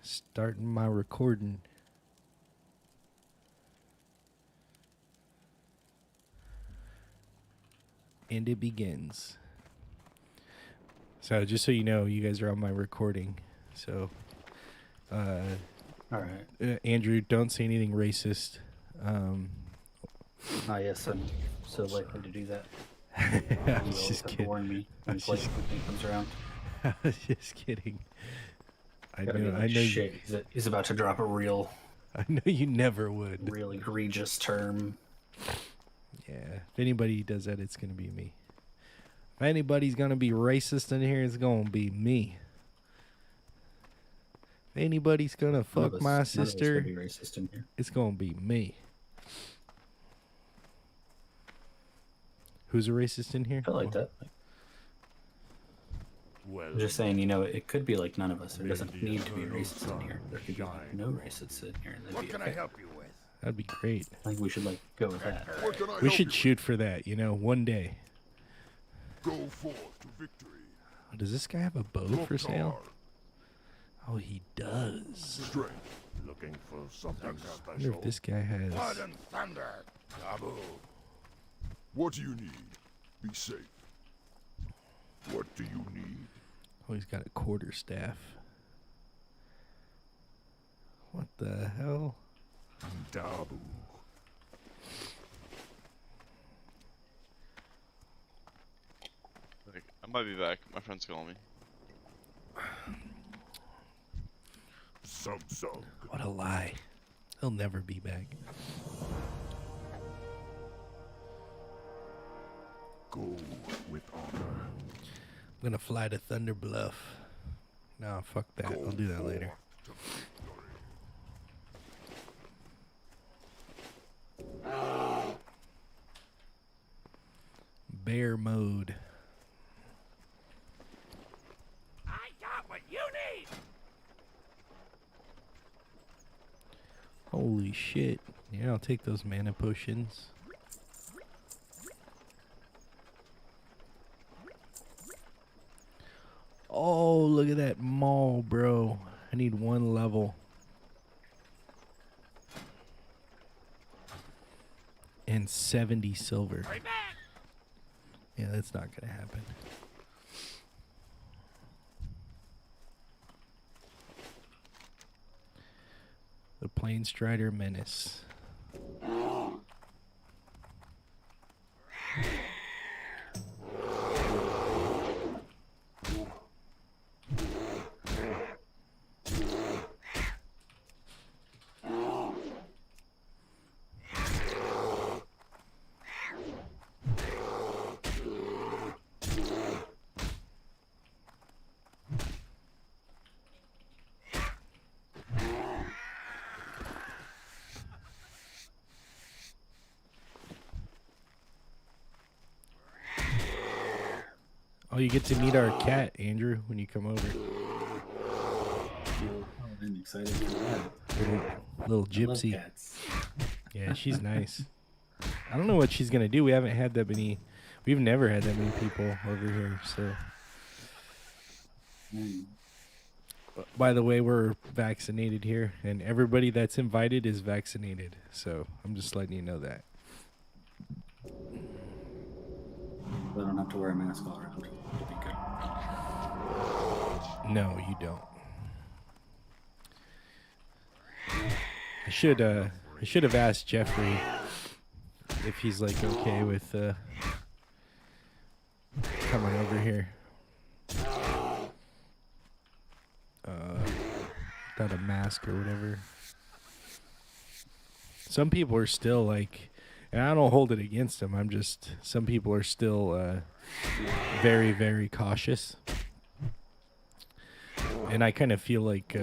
Starting my recording. And it begins. So just so you know, you guys are on my recording. So, all right. Andrew, don't say anything racist. Yes, I'm so likely to do that. I was just kidding. Warn me when something comes around. I was just kidding. I know. I know. Shit, he's about to drop a real. I know you never would. Real egregious term. Yeah. If anybody does that, it's gonna be me. If anybody's gonna be racist in here, it's gonna be me. If anybody's gonna fuck my sister, be racist in here. It's gonna be me. Who's a racist in here? I like that. Well, I'm just saying, it could be like none of us. There doesn't need to be racist in here. There could be no racists in here. What can I help you with? That'd be great. I think we should go with that. We should shoot for that, one day. Go forth to victory. Oh, does this guy have a bow for sale? Oh, he does. Strength. Looking for something special. I wonder if this guy has... Blood and thunder. Taboo. What do you need? Be safe. What do you need? Oh, he's got a quarterstaff. What the hell? Taboo. I might be back. My friend's calling me. Some. What a lie. He'll never be back. Go with honor. I'm gonna fly to Thunder Bluff. No, fuck that. I'll do that later. Bear mode. I got what you need. Holy shit. Yeah, I'll take those mana potions. Oh, look at that maul, bro. I need 1 level. And 70 silver. Right back. Yeah, that's not gonna happen. The Planestrider Menace. Oh, you get to meet our cat, Andrew, when you come over. Oh, I'm excited for that. Little gypsy. Yeah, she's nice. I don't know what she's gonna do. We haven't had that many. We've never had that many people over here. So, by the way, we're vaccinated here, and everybody that's invited is vaccinated. So I'm just letting you know that. I don't have to wear a mask all around. It'll be good. No, you don't. I should have asked Jeffrey if he's okay with coming over here. Without a mask or whatever. Some people are still and I don't hold it against them. Some people are still very, very cautious. And I kind of feel like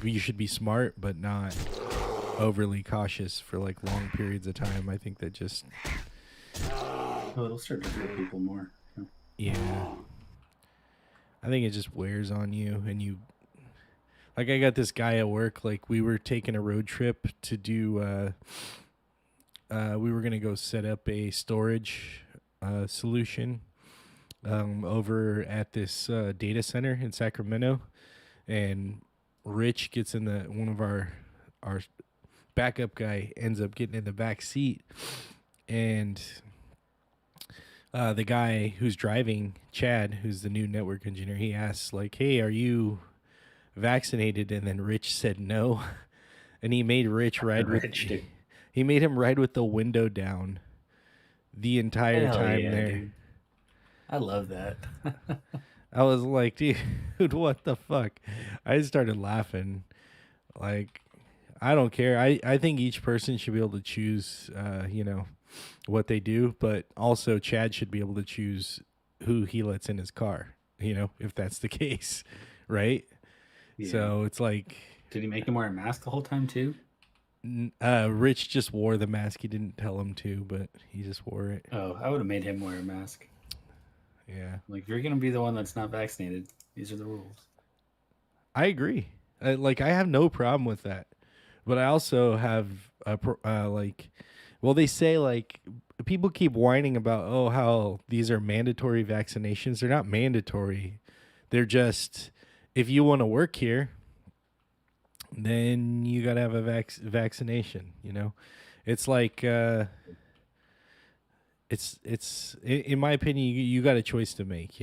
you should be smart, but not overly cautious for long periods of time. I think that just... Oh, it'll start to hurt people more. Yeah. I think it just wears on you, and you... I got this guy at work, we were taking a road trip to do... we were going to go set up a storage solution over at this data center in Sacramento, and Rich gets in the one of our backup guy ends up getting in the back seat, and the guy who's driving, Chad, who's the new network engineer, he asks like, "Hey, are you vaccinated?" And then Rich said no, and he made Rich ride with Rich, dude. he made him ride with the window down the entire Hell time yeah, there. dude. I love that. I was like, dude, what the fuck? I started laughing. Like, I don't care. I think each person should be able to choose, what they do, but also Chad should be able to choose who he lets in his car, if that's the case, right? Yeah. So it's like, Did he make him wear a mask the whole time too? Rich just wore the mask. He didn't tell him to, but he just wore it. Oh, I would have made him wear a mask. Yeah. Like, if you're gonna be the one that's not vaccinated, these are the rules. I agree. I have no problem with that, but I also have they say like people keep whining about how these are mandatory vaccinations. They're not mandatory. They're just if you want to work here, then you gotta have a vaccination. It's like it's in my opinion you got a choice to make.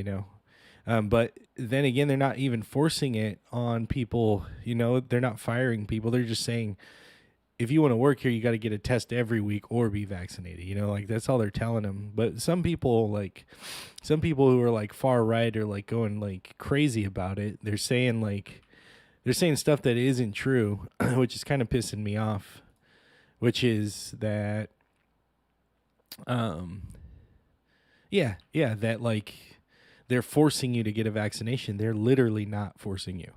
But then again, they're not even forcing it on people. They're not firing people. They're just saying, if you want to work here, you got to get a test every week or be vaccinated. Like that's all they're telling them. But some people who are like far right or like going like crazy about it, they're saying stuff that isn't true, which is kind of pissing me off. Which is that, that like. They're forcing you to get a vaccination. They're literally not forcing you.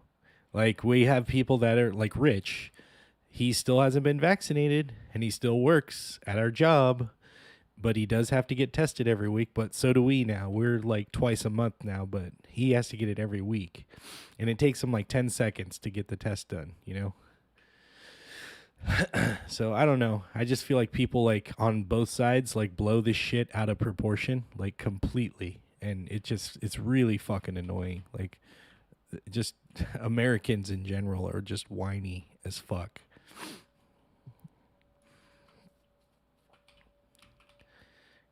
Like we have people that are like Rich. He still hasn't been vaccinated and he still works at our job, but he does have to get tested every week. But so do we now. We're like twice a month now, but he has to get it every week. And it takes him like 10 seconds to get the test done, So I don't know. I just feel like people like on both sides like blow this shit out of proportion, like completely. And it's really fucking annoying. Like, just Americans in general are just whiny as fuck.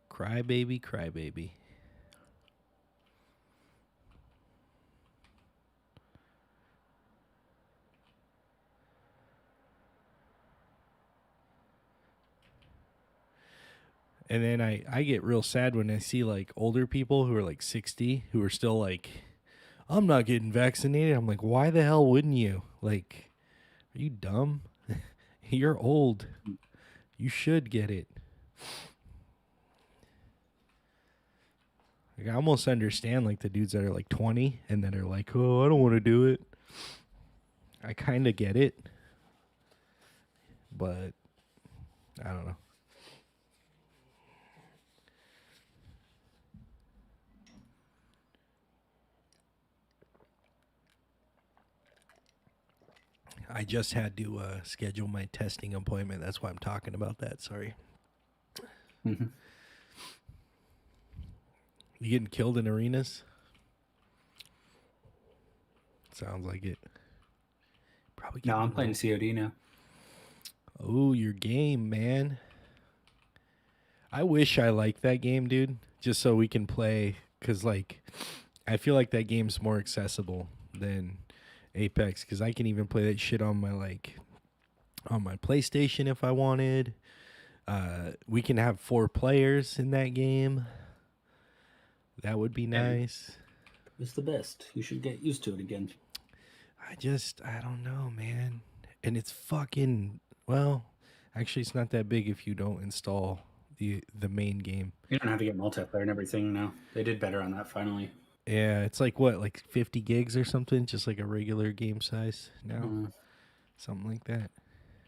Cry baby, cry baby. And then I get real sad when I see like older people who are like 60 who are still like, I'm not getting vaccinated. I'm like, why the hell wouldn't you? Like, are you dumb? You're old. You should get it. Like, I almost understand like the dudes that are like 20 and that are like, oh, I don't want to do it. I kind of get it. But I don't know. I just had to schedule my testing appointment. That's why I'm talking about that. Sorry. Mm-hmm. You getting killed in arenas? Sounds like it. Probably. No, I'm playing COD now. Oh, your game, man. I wish I liked that game, dude. Just so we can play, because like, I feel like that game's more accessible than Apex, because I can even play that shit on my PlayStation if I wanted. We can have 4 players in that game. That would be nice. It's the best. You should get used to it again. I don't know, man. And it's fucking, well, actually it's not that big if you don't install the main game. You don't have to get multiplayer and everything now. They did better on that finally. Yeah, it's like what, like 50 gigs or something, just like a regular game size now, something like that.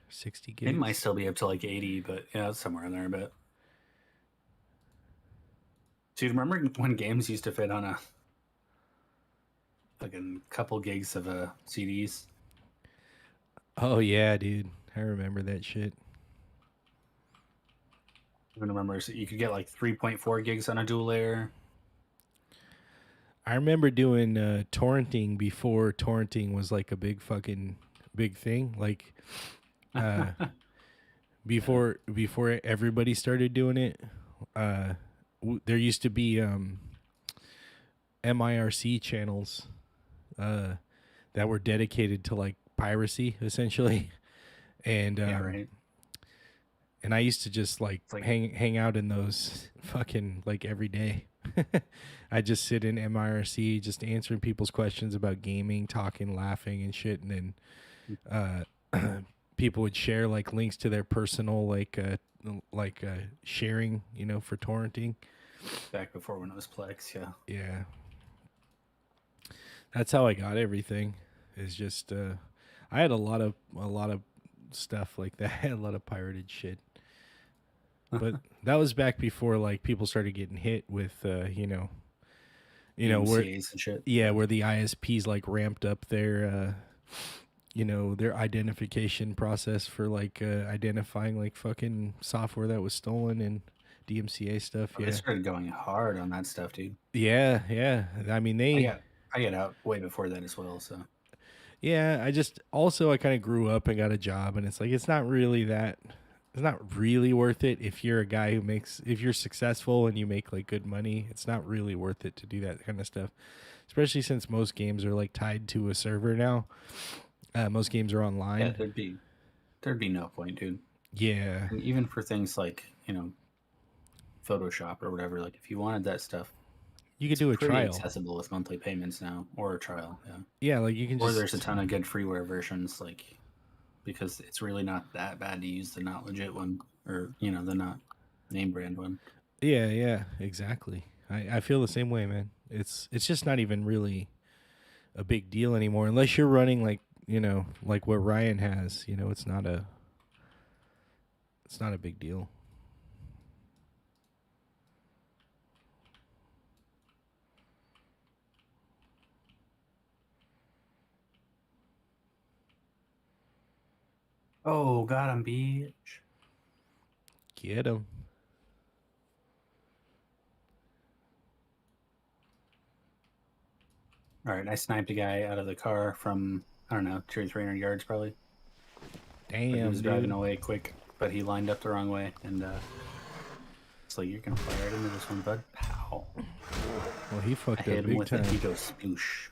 60 gigs. It might still be up to like 80, but yeah, it's somewhere in there a bit. Dude, remember when games used to fit on a fucking couple gigs of CDs? Oh yeah, dude, I remember that shit. I remember you could get like 3.4 gigs on a dual layer. I remember doing torrenting before torrenting was like a big thing. Like uh, before everybody started doing it, there used to be MIRC channels that were dedicated to like piracy essentially, and Yeah, right. and I used to just like, like- hang out in those fucking like every day. I just sit in MIRC, just answering people's questions about gaming, talking, laughing, and shit, and then people would share like links to their personal sharing, for torrenting. Back before when it was Plex, yeah. Yeah, that's how I got everything. Is just I had a lot of stuff like that. I had a lot of pirated shit. But that was back before like people started getting hit with where MCAs and shit. yeah, where the ISPs like ramped up their their identification process for like identifying like fucking software that was stolen and DMCA stuff. Oh, Yeah. they started going hard on that stuff, dude. Yeah, yeah. I mean I got out way before that as well, so. Yeah, I kind of grew up and got a job, and it's like it's not really worth it if you're a guy if you're successful and you make like good money. It's not really worth it to do that kind of stuff, especially since most games are like tied to a server now. Most games are online. Yeah, there'd be no point, dude. Yeah, And even for things like Photoshop or whatever, like if you wanted that stuff, you could do a pretty trial. accessible with monthly payments now, or a trial. Yeah. Yeah, like you can Or just. there's a ton of good freeware versions, like because it's really not that bad to use the not legit one, or the not name brand one. Yeah, exactly. I feel the same way, man. It's just not even really a big deal anymore unless you're running like like what Ryan has. It's not a big deal. Oh, got him, bitch. Get him. All right, I sniped a guy out of the car from, I don't know, 200 or 300 yards probably. Damn, But he was dude. driving away quick, but he lined up the wrong way, and it's like, you're gonna fly right into this one, bud. Pow. Well, he I fucked hit up him big with time. it, he goes sploosh.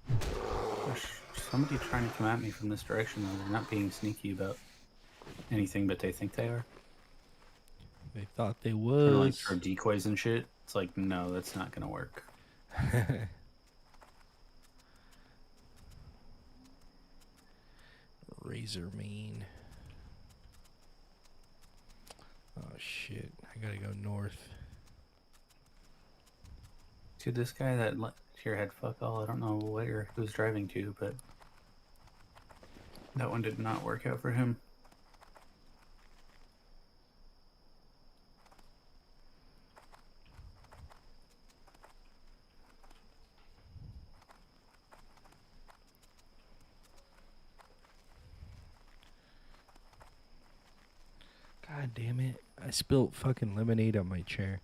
There's somebody trying to come at me from this direction, though. They're not being sneaky about anything, but they think they are. They thought they Trying to, like, was. throw decoys and shit. It's like, no, that's not gonna work. Razor Mane. Oh shit! I gotta go north. Dude, this guy that here had fuck all. I don't know where he was driving to, but that one did not work out for him. God damn it! I spilled fucking lemonade on my chair.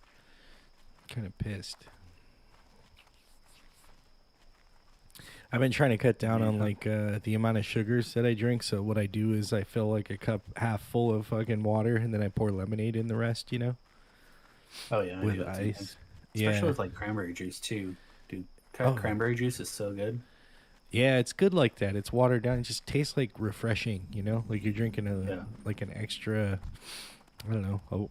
Kind of pissed. I've been trying to cut down on like the amount of sugars that I drink. So what I do is I fill like a cup half full of fucking water, and then I pour lemonade in the rest. Oh yeah, I with do that ice. sometimes. Yeah, Especially with like cranberry juice too, dude. Oh. Cranberry juice is so good. yeah, it's good like that. It's watered down. It just tastes like refreshing. Like you're drinking Yeah. like an extra. I don't know,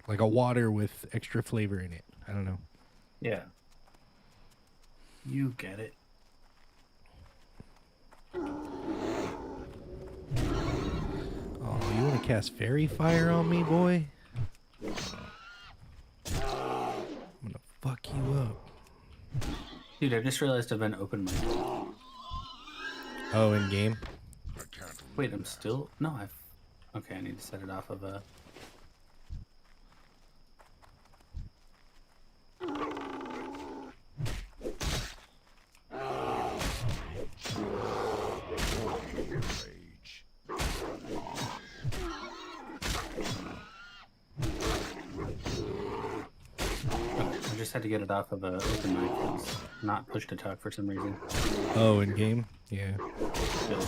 like a water with extra flavor in it. I don't know. Yeah. You get it. Oh, you want to cast fairy fire on me, boy? I'm gonna fuck you up. Dude, I just realized I've been open mic. Oh, in game. I can't Wait, I'm still okay, I need to set it off of a rage. I just had to get it off of a open mic. It was not push to talk for some reason. Oh, in game? Yeah. Good.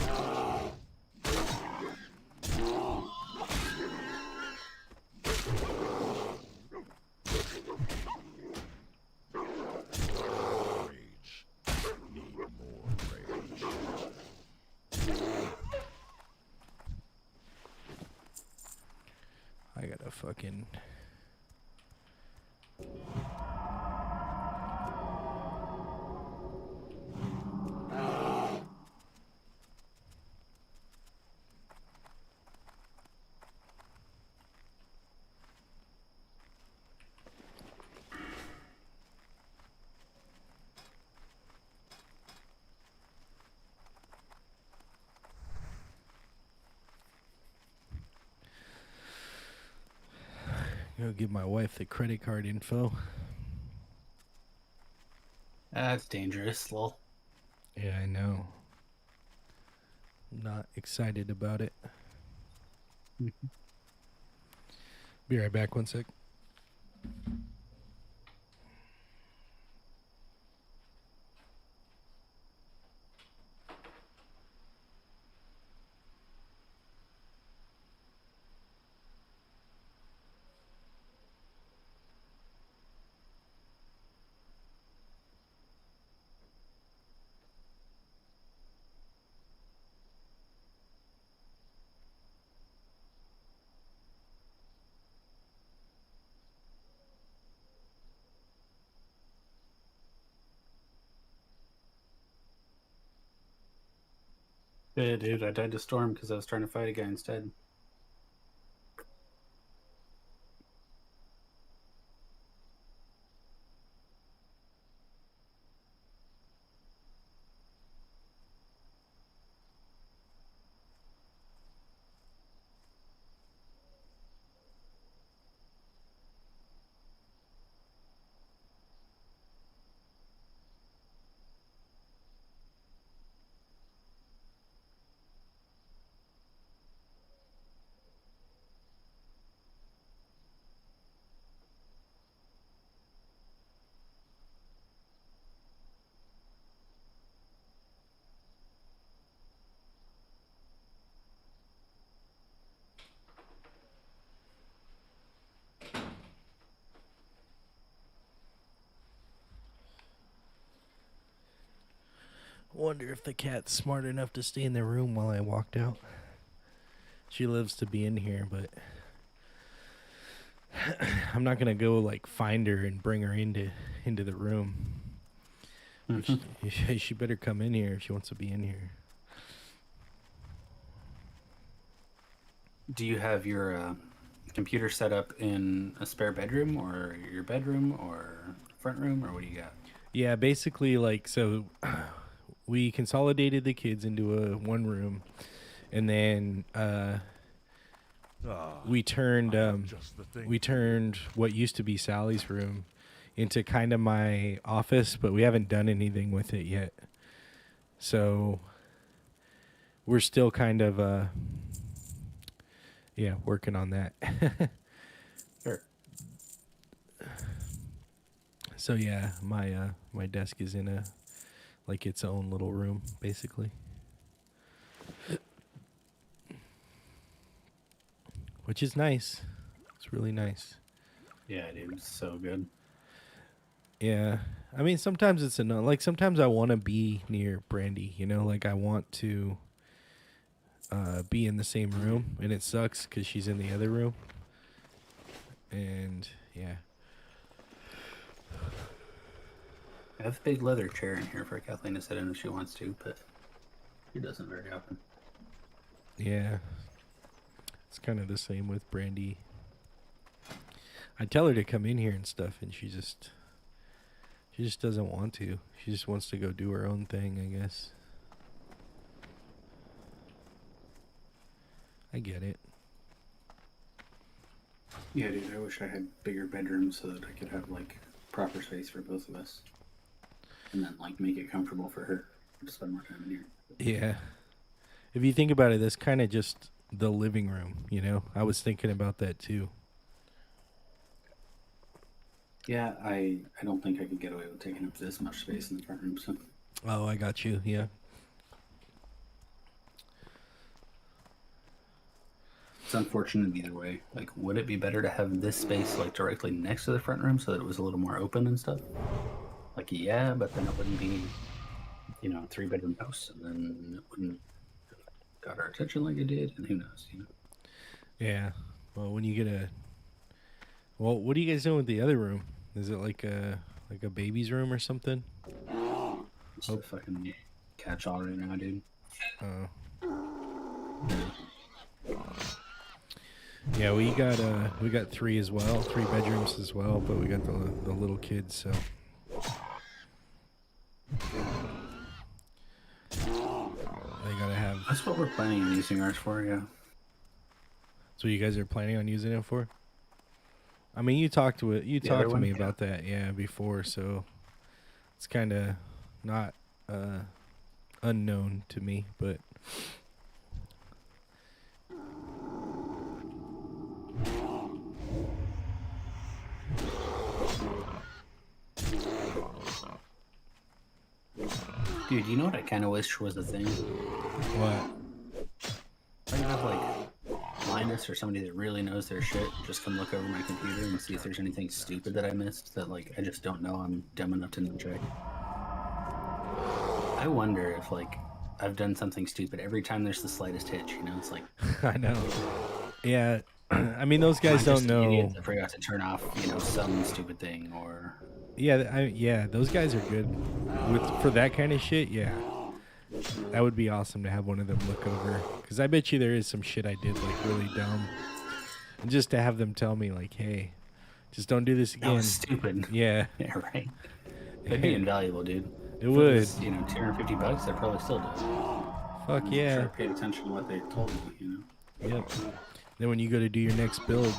Rage. Need more rage. I gotta fucking... Go give my wife the credit card info. That's dangerous, lol. Yeah, I know. Not excited about it. Be right back, 1 sec. Yeah, dude, I died to Storm because I was trying to fight a guy instead. Wonder if the cat's smart enough to stay in the room while I walked out. She lives to be in here, but I'm not gonna go like find her and bring her into the room. She better come in here if she wants to be in here. Do you have your computer set up in a spare bedroom or your bedroom or front room, or what do you got? Yeah, basically, like, so we consolidated the kids into a one room, and then we turned what used to be Sally's room into kind of my office, but we haven't done anything with it yet. So we're still kind of working on that. Sure. So yeah, my desk is in its own little room, basically. Which is nice. It's really nice. Yeah, dude, it's so good. Yeah. I mean, sometimes it's enough. Like, sometimes I want to be near Brandy, you know? Like, I want to be in the same room, and it sucks because she's in the other room. And, yeah. I have a big leather chair in here for Kathleen to sit in if she wants to, but she doesn't very often. Yeah. It's kind of the same with Brandy. I tell her to come in here and stuff, and she just doesn't want to. She just wants to go do her own thing, I guess. I get it. Yeah, dude, I wish I had bigger bedrooms so that I could have, like, proper space for both of us. And then, like, make it comfortable for her to spend more time in here. Yeah. If you think about it, that's kind of just the living room, you know? I was thinking about that too. Yeah, I don't think I could get away with taking up this much space in the front room. So Oh, I got you. Yeah. it's unfortunate either way. Like, would it be better to have this space like directly next to the front room so that it was a little more open and stuff? Like, yeah, but then it wouldn't be, you know, a 3-bedroom house, and then it wouldn't have got our attention like it did, and who knows, you know. Yeah. Well, when you get a, well, what are you guys doing with the other room? Is it like a baby's room or something? Just a fucking catch-all right now, dude. Yeah, we got 3 as well, 3 bedrooms as well, but we got the little kids, so. They gotta have. That's what we're planning on using ours for, yeah. So you guys are planning on using it for? I mean, you talked to it. You The other talked to one? me Yeah. about that, yeah, before. So it's kind of not unknown to me, but Dude, you know what I kind of wish was a thing? what? I can have like Linus or somebody that really knows their shit just come look over my computer and see if there's anything stupid that I missed that like I just don't know. I'm dumb enough to not check. I wonder if like I've done something stupid every time there's the slightest hitch. You know, it's like I know. Yeah, I mean those guys I'm don't just an know. idiot that forgot to turn off, you know, some stupid thing or. Yeah, those guys are good for that kind of shit. Yeah, that would be awesome to have one of them look over. Because I bet you there is some shit I did like really dumb, and just to have them tell me like, hey, just don't do this That again. was stupid. Yeah, Yeah, right. It'd be invaluable, dude. it If would. was, you know, $250, I'd probably still do it. Fuck I'm yeah. sure I paid attention to what they told me, you know. Yep. Then when you go to do your next build,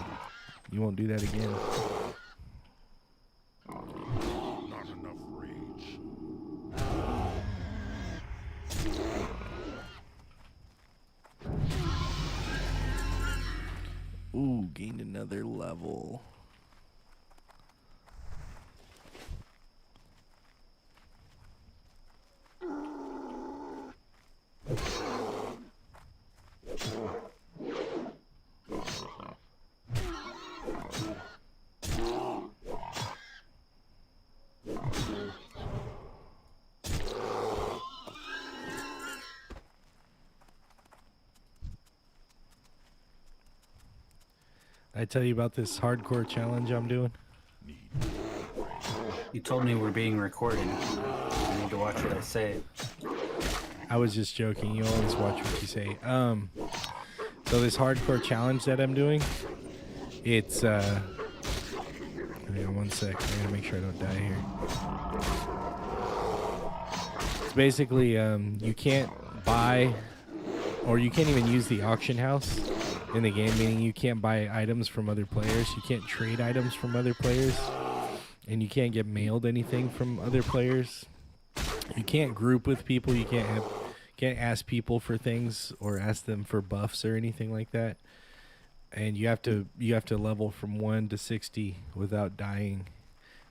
you won't do that again. Not enough rage. Ooh, gained another level. I tell you about this hardcore challenge I'm doing? You told me we're being recorded. I need to watch what I say. I was just joking. You always watch what you say. So this hardcore challenge that I'm doing, it's hang on one sec. I gotta make sure I don't die here. It's basically you can't buy or you can't even use the auction house in the game, meaning you can't buy items from other players, you can't trade items from other players, and you can't get mailed anything from other players. You can't group with people, you can't ask people for things or ask them for buffs or anything like that. And you have to level from 1 to 60 without dying.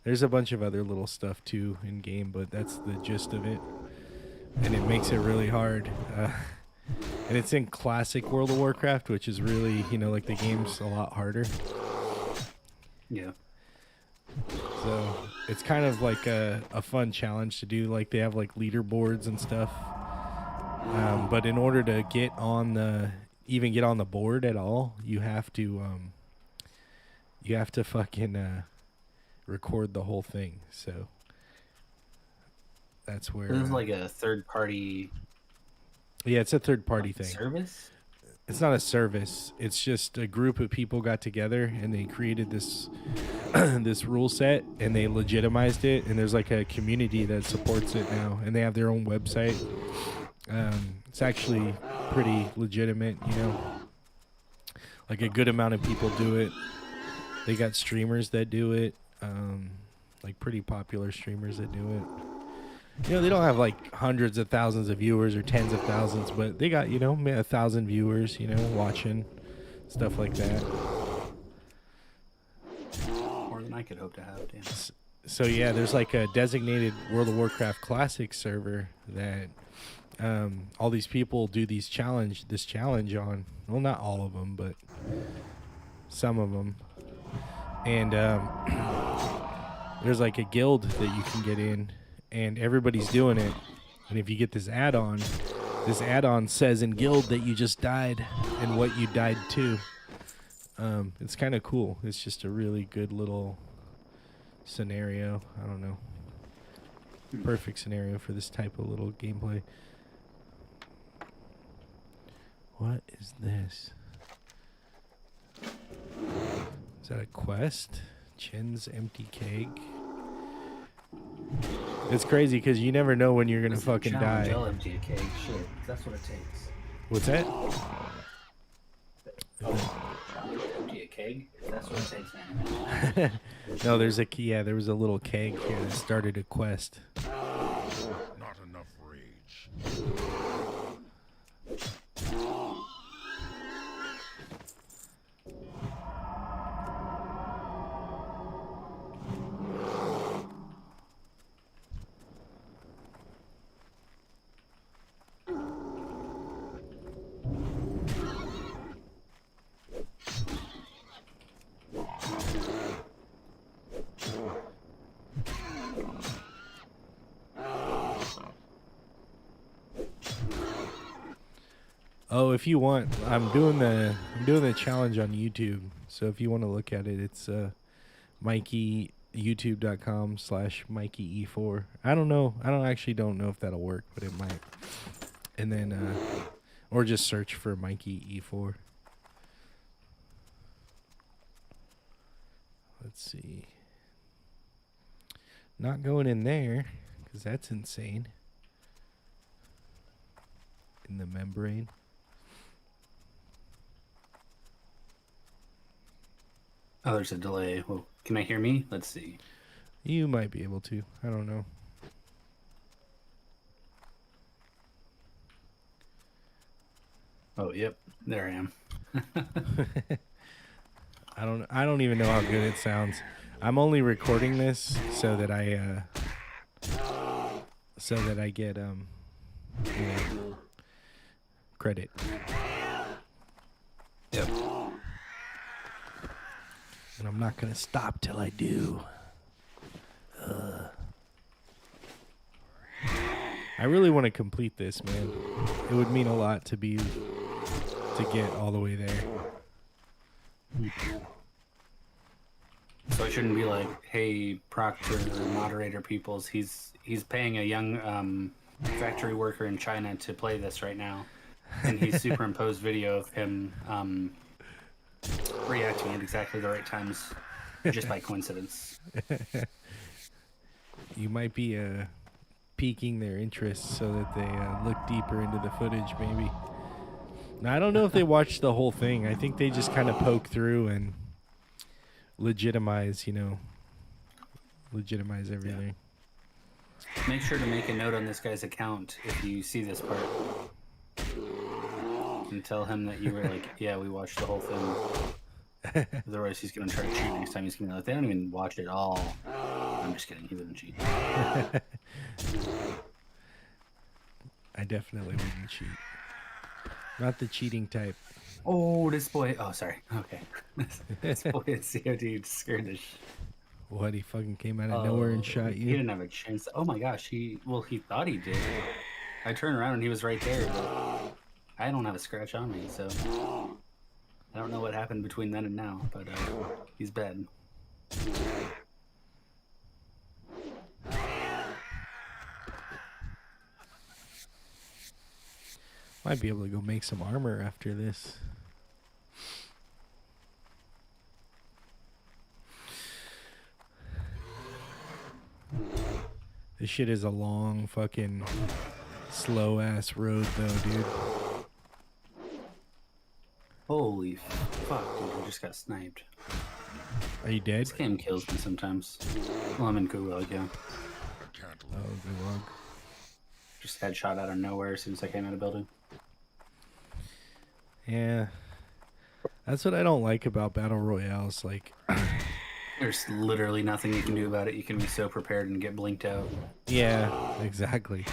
There's a bunch of other little stuff too in game, but that's the gist of it. And it makes it really hard. And it's in classic World of Warcraft, which is really, you know, like the game's a lot harder. Yeah. So it's kind of like a fun challenge to do. Like they have like leaderboards and stuff. But in order to get on the board at all, you have to fucking record the whole thing. So that's where This is like a third party yeah, it's a third party thing. service? It's not a service. It's just a group of people got together and they created this this rule set and they legitimized it, and there's like a community that supports it now, and they have their own website. It's actually pretty legitimate, you know. Like a good amount of people do it. They got streamers that do it, like pretty popular streamers that do it. You know, they don't have like hundreds of thousands of viewers or tens of thousands, but they got, you know, 1,000 viewers, you know, watching stuff like that. More than I could hope to have. Damn. So yeah, there's like a designated World of Warcraft Classic server that all these people do this challenge on. Well, not all of them, but some of them. And there's like a guild that you can get in, and everybody's doing it. And if you get this add-on says in guild that you just died and what you died to. It's kind of cool. It's just a really good little scenario. I don't know. Perfect scenario for this type of little gameplay. What is this? Is that a quest? Chin's empty keg. It's crazy because you never know when you're gonna fucking die. I'll empty a keg. Shit, that's what it takes. What's that? Empty a keg. That's what it takes, man. No, there's there was a little keg here that started a quest. Not enough rage. Oh, if you want, I'm doing the challenge on YouTube. So if you want to look at it, it's youtube.com/MikeyE4. I don't know. I don't know if that'll work, but it might. And then or just search for MikeyE4. Let's see. Not going in there because that's insane. In the membrane. Oh, there's a delay. Well, can I hear me? Let's see. You might be able to. I don't know. Oh, yep. There I am. I don't even know how good it sounds. I'm only recording this so that I get credit. Yep. And I'm not gonna stop till I do. I really want to complete this, man. It would mean a lot to get all the way there. So I shouldn't be like, hey, Proctor, moderator peoples, he's paying a young factory worker in China to play this right now. And he's superimposed video of him reacting at exactly the right times, just by coincidence. You might be piquing their interest so that they look deeper into the footage, maybe. Now, I don't know if they watched the whole thing. I think they just kind of poke through and legitimize everything. Yeah. Make sure to make a note on this guy's account if you see this part. And tell him that you were like, yeah, we watched the whole thing. Otherwise, he's going to try to cheat next time. He's going to be like, they don't even watch it all. I'm just kidding. He wouldn't cheat. I definitely wouldn't cheat. Not the cheating type. Oh, this boy. Oh, sorry. Okay. This boy at COD scared the What, he fucking came out of nowhere and shot you? He didn't have a chance. Oh my gosh. He thought he did. I turned around and he was right there, but I don't have a scratch on me, so I don't know what happened between then and now, but he's bad. Might be able to go make some armor after this. This shit is a long fucking slow ass road though, dude. Holy fuck, dude, I just got sniped. Are you dead? This game kills me sometimes. Well, I'm in Gulag, yeah. Oh, good luck. Just got shot out of nowhere as soon as I came out of building. Yeah. That's what I don't like about Battle Royales. Like, There's literally nothing you can do about it. You can be so prepared and get blinked out. Yeah, exactly.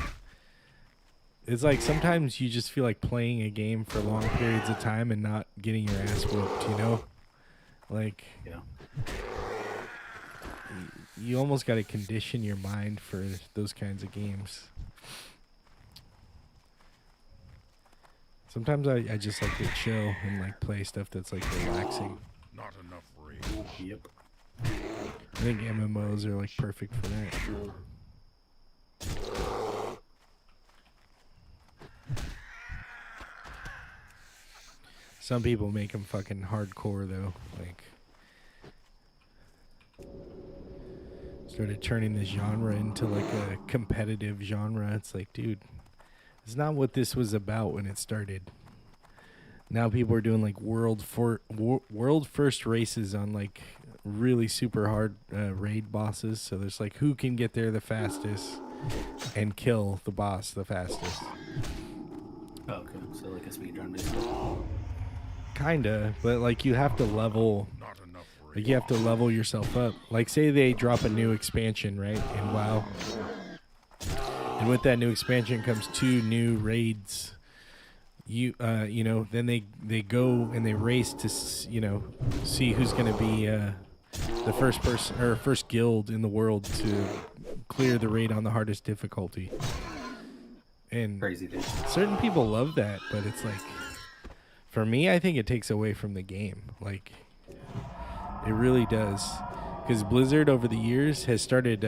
It's like sometimes you just feel like playing a game for long periods of time and not getting your ass whooped, you know? Like, Yeah. you almost got to condition your mind for those kinds of games. Sometimes I just like to chill and like play stuff that's like relaxing. Not enough rage. Yep. I think MMOs are like perfect for that. Some people make them fucking hardcore though, like started turning the genre into like a competitive genre. It's like, dude, it's not what this was about when it started. Now people are doing like world first races on like really super hard raid bosses. So there's like who can get there the fastest and kill the boss the fastest. Oh, okay, so like a speedrun basically. Kinda, but like you have to level. Not enough rage. Like you have to level yourself up. Like say they drop a new expansion, right? In WoW. And with that new expansion comes 2 new raids. You know, then they go and they race to see who's going to be the first person or first guild in the world to clear the raid on the hardest difficulty. And Crazy, dude. certain people love that, but it's like for me, I think it takes away from the game. Like it really does. Because Blizzard over the years has started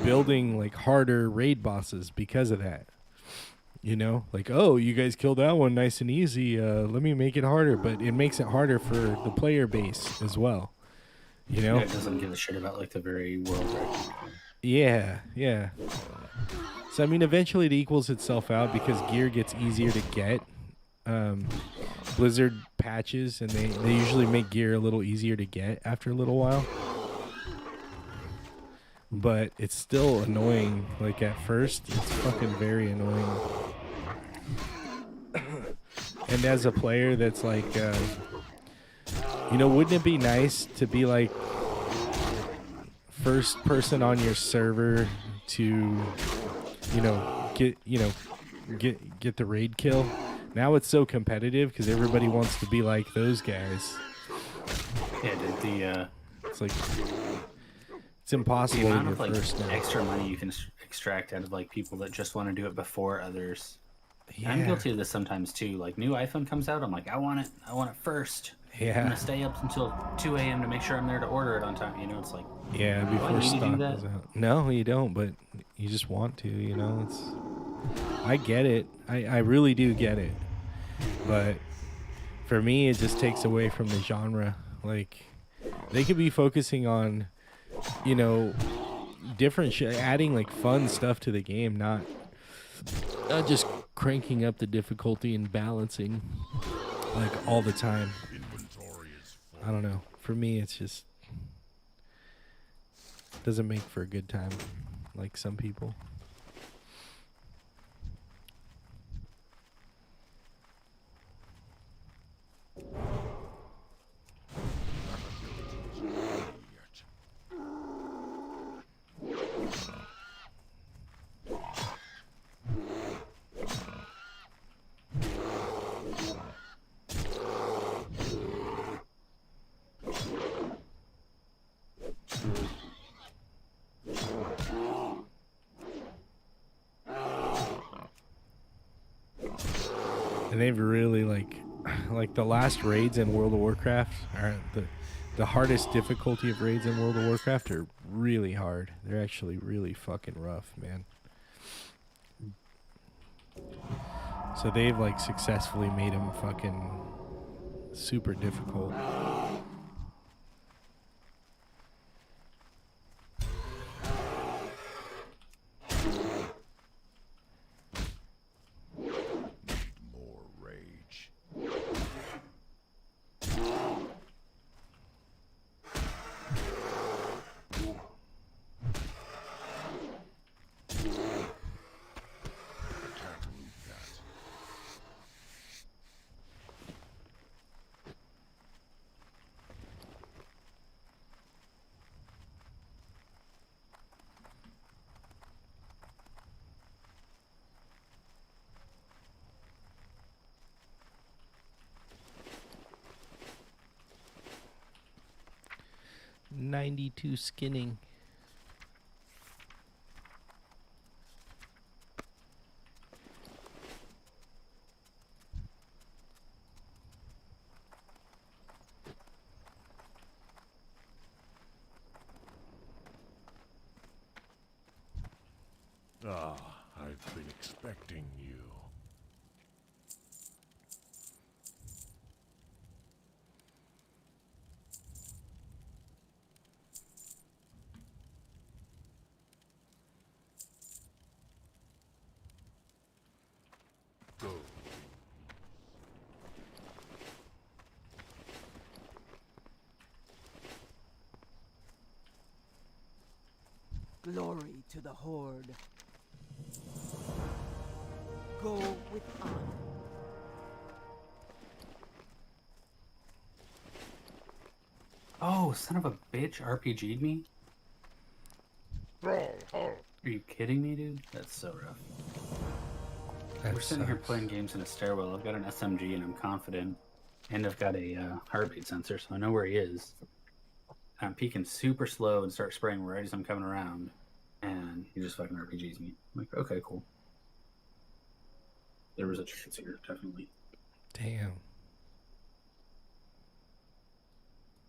building like harder raid bosses because of that. You know, like, oh, you guys killed that one nice and easy. Let me make it harder. But it makes it harder for the player base as well. You know? Yeah, it doesn't give a shit about like the very world record. Yeah, yeah. So, I mean, eventually it equals itself out because gear gets easier to get. Blizzard patches, and they usually make gear a little easier to get after a little while. But it's still annoying. Like at first, it's fucking very annoying. And as a player that's like, you know, wouldn't it be nice to be like first person on your server to, get the raid kill? Now it's so competitive because everybody wants to be like those guys. Yeah, dude. It's like it's impossible The to amount get of like first now. extra money you can extract out of like people that just want to do it before others. Yeah. I'm guilty of this sometimes too. Like new iPhone comes out, I'm like, I want it first. I'm Yeah, gonna stay up until 2 a.m. to make sure I'm there to order it on time. You know, it's like, yeah. I Before need to do stock that? goes out. No, you don't. But you just want to. You know, it's. I get it. I really do get it. But for me, it just takes away from the genre. Like they could be focusing on, different shit, adding like fun stuff to the game, not just cranking up the difficulty and balancing like all the time. Inventory is full. I don't know. For me, it's just doesn't make for a good time like some people. And they've really like the last raids in World of Warcraft are the hardest difficulty of raids in World of Warcraft are really hard. They're actually really fucking rough, man. So they've like successfully made them fucking super difficult. More rage. Can't move that. 92 skinning. Ah, I've been expecting you. Go. Glory to the Horde. Go with honor. Oh, son of a bitch, RPG'd me? Are you kidding me, dude? That's so rough. That We're sitting here sucks. playing games in a stairwell. I've got an SMG and I'm confident. And I've got a heartbeat sensor, so I know where he is. I'm peeking super slow and start spraying right as I'm coming around. And he just fucking RPGs me. I'm like, okay, cool. There was a chance here, definitely. Damn.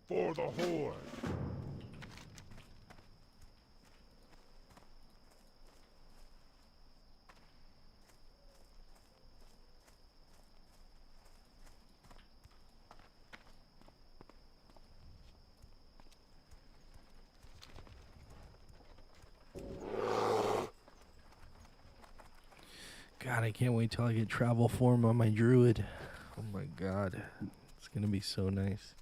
For the Horde. God, I can't wait till I get travel form on my Druid. Oh my God. It's going to be so nice.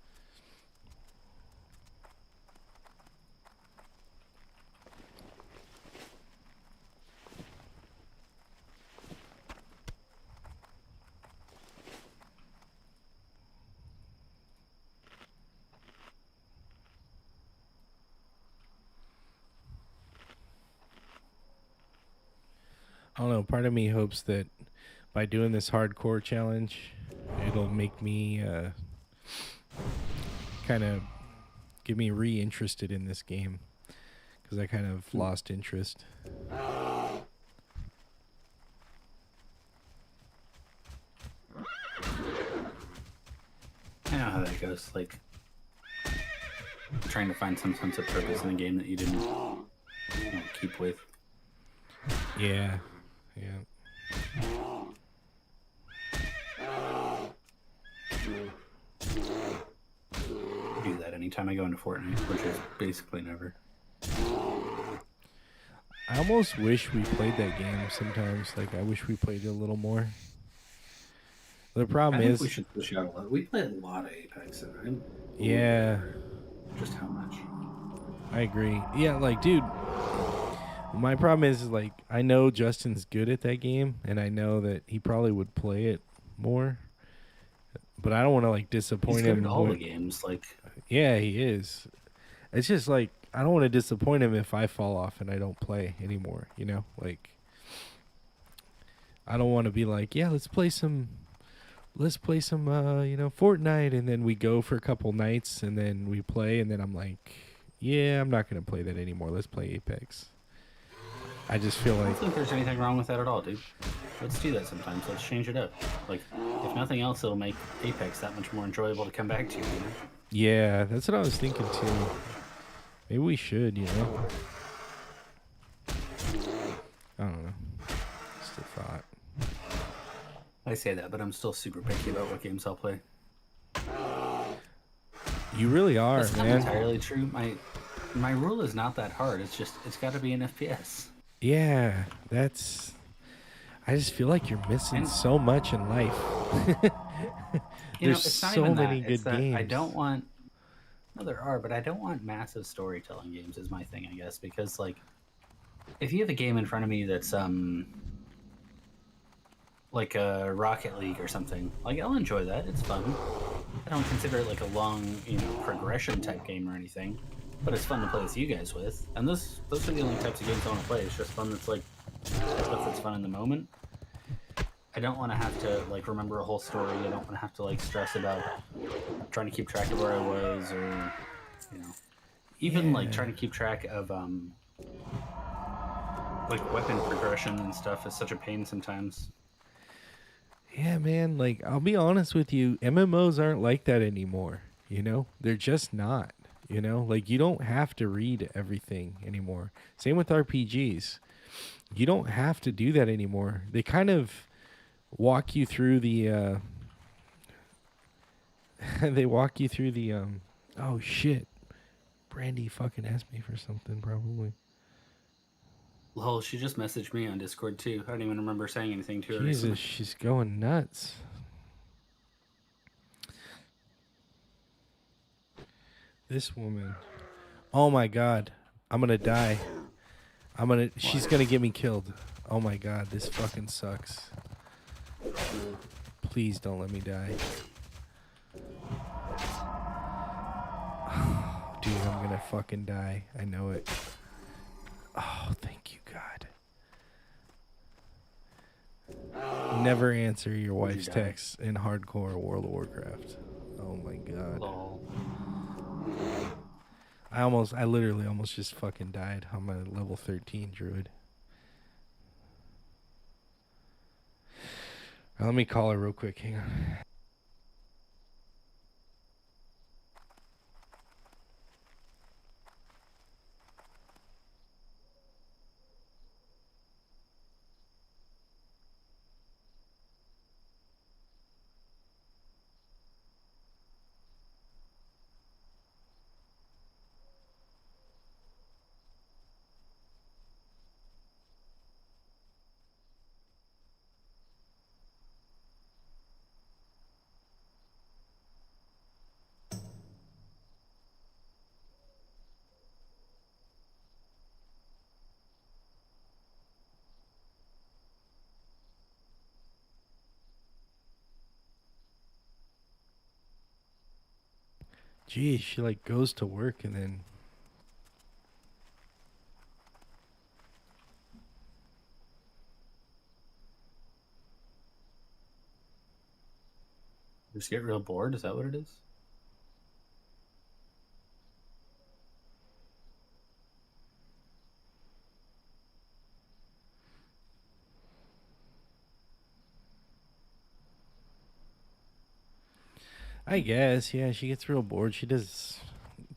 I don't know. Part of me hopes that by doing this hardcore challenge, it'll make me kind of get me re-interested in this game, because I kind of lost interest. I know how that goes. Like, trying to find some sense of purpose in a game that you didn't keep with. Yeah. Yeah. I do that anytime I go into Fortnite, which is basically never. I almost wish we played that game sometimes. Like, I wish we played it a little more. The problem I think is, we should push out a lot. We play a lot of Apex, and I'm yeah, just how much. I agree. Yeah, like, dude, my problem is like, I know Justin's good at that game, and I know that he probably would play it more, but I don't want to like He's disappoint good him. at all the when- games. Like, Yeah, he is. It's just like, I don't want to disappoint him if I fall off and I don't play anymore, you know? Like, I don't want to be like, yeah, let's play some Fortnite, and then we go for a couple nights and then we play, and then I'm like, yeah, I'm not going to play that anymore. Let's play Apex. I just feel I like, don't think there's anything wrong with that at all, dude. Let's do that sometimes. Let's change it up. Like, if nothing else, it'll make Apex that much more enjoyable to come back to. You know? yeah, that's what I was thinking too. Maybe we should, you know? I don't know. Just a thought. I say that, but I'm still super picky about what games I'll play. You really are, That's not man. entirely true. My rule is not that hard. It's just it's got to be an FPS. Yeah, that's. I just feel like you're missing And- so much in life. There's It's not so even many that. good It's that games. I don't want. No, there are, but I don't want massive storytelling games. Is my thing, I guess, because like, if you have a game in front of me that's like a Rocket League or something, like I'll enjoy that. It's fun. I don't consider it like a long, progression type game or anything, but it's fun to play with you guys with. And those are the only types of games I want to play. It's just fun. That's like stuff that's fun in the moment. I don't want to have to like remember a whole story. I don't want to have to like stress about trying to keep track of where I was or. even like Yeah. trying to keep track of like weapon progression and stuff is such a pain sometimes. Yeah, man. Like, I'll be honest with you, MMOs aren't like that anymore. You know, they're just not. You know, like you don't have to read everything anymore. Same with RPGs. You don't have to do that anymore. They kind of walk you through the. They walk you through the. Oh shit! Brandy fucking asked me for something probably. Lol, she just messaged me on Discord too. I don't even remember saying anything to her Jesus, recently. she's going nuts. This woman. Oh my god. I'm gonna die. She's gonna get me killed. Oh my god, this fucking sucks. Please don't let me die. Dude, I'm gonna fucking die. I know it. Oh, thank you, God. Never answer your Where'd you wife's die? texts in hardcore World of Warcraft. Oh my god. Lol. I literally almost just fucking died on my level 13 druid. Let me call her real quick. Hang on. Geez, she like goes to work and then Just get real bored? Is that what it is? I guess, yeah, she gets real bored. She does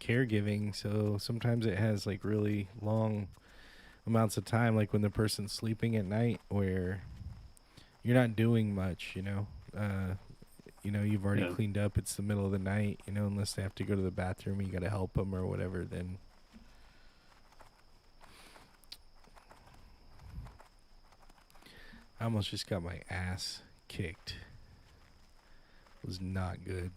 caregiving, so sometimes it has like really long amounts of time, like when the person's sleeping at night, where you're not doing much, you know. You've already Yeah. cleaned up. It's the middle of the night, you know, unless they have to go to the bathroom, you got to help them or whatever. Then I almost just got my ass kicked. It was not good.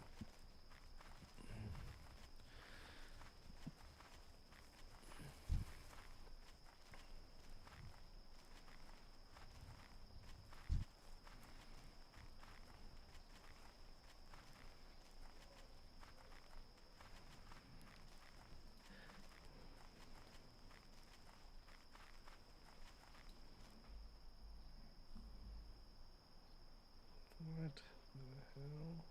What the hell?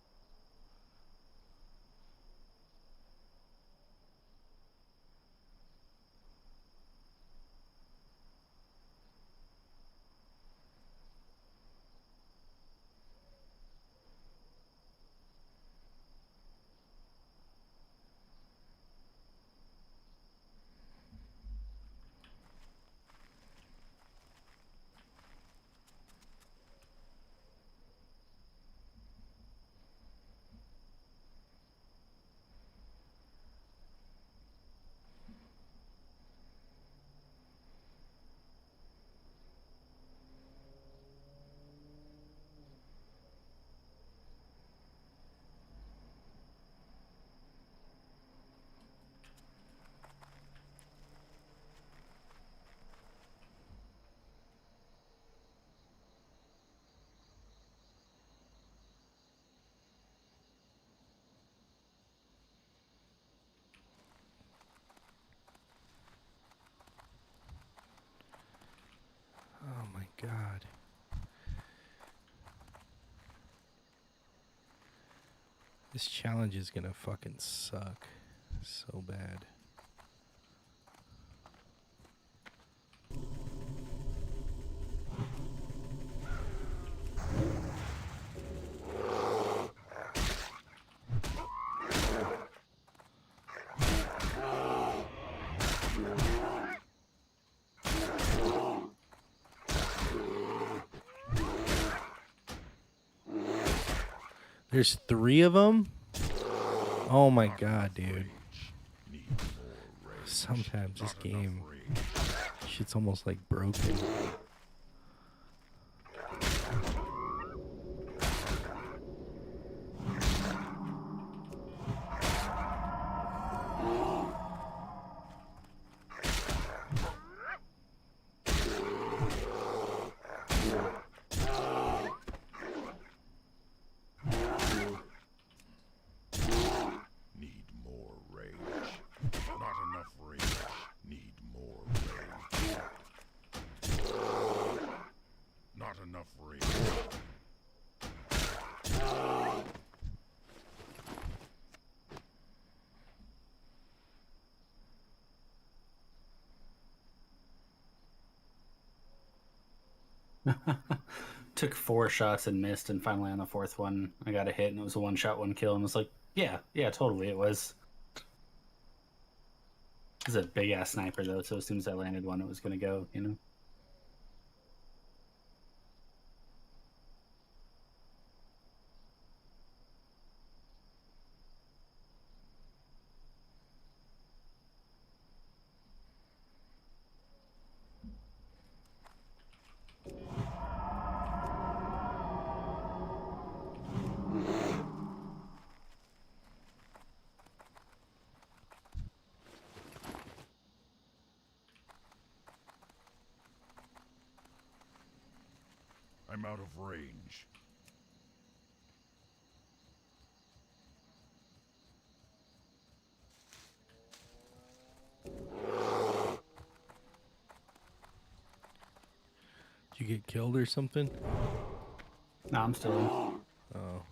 Oh my god. This challenge is gonna fucking suck so bad. There's 3 of them? Oh my god, dude. Need more rage. Sometimes this Not enough game, rage. shit's almost like broken. Need more rage. Not enough rage. Need more rage. Not enough rage. Took 4 shots and missed, and finally on the 4th one, I got a hit, and it was a 1-shot, 1-kill, and I was like, yeah, totally, it was. It was a big ass sniper though, so as soon as I landed one, it was gonna go, you know. I'm out of range. Did you get killed or something? No, I'm still in. Oh.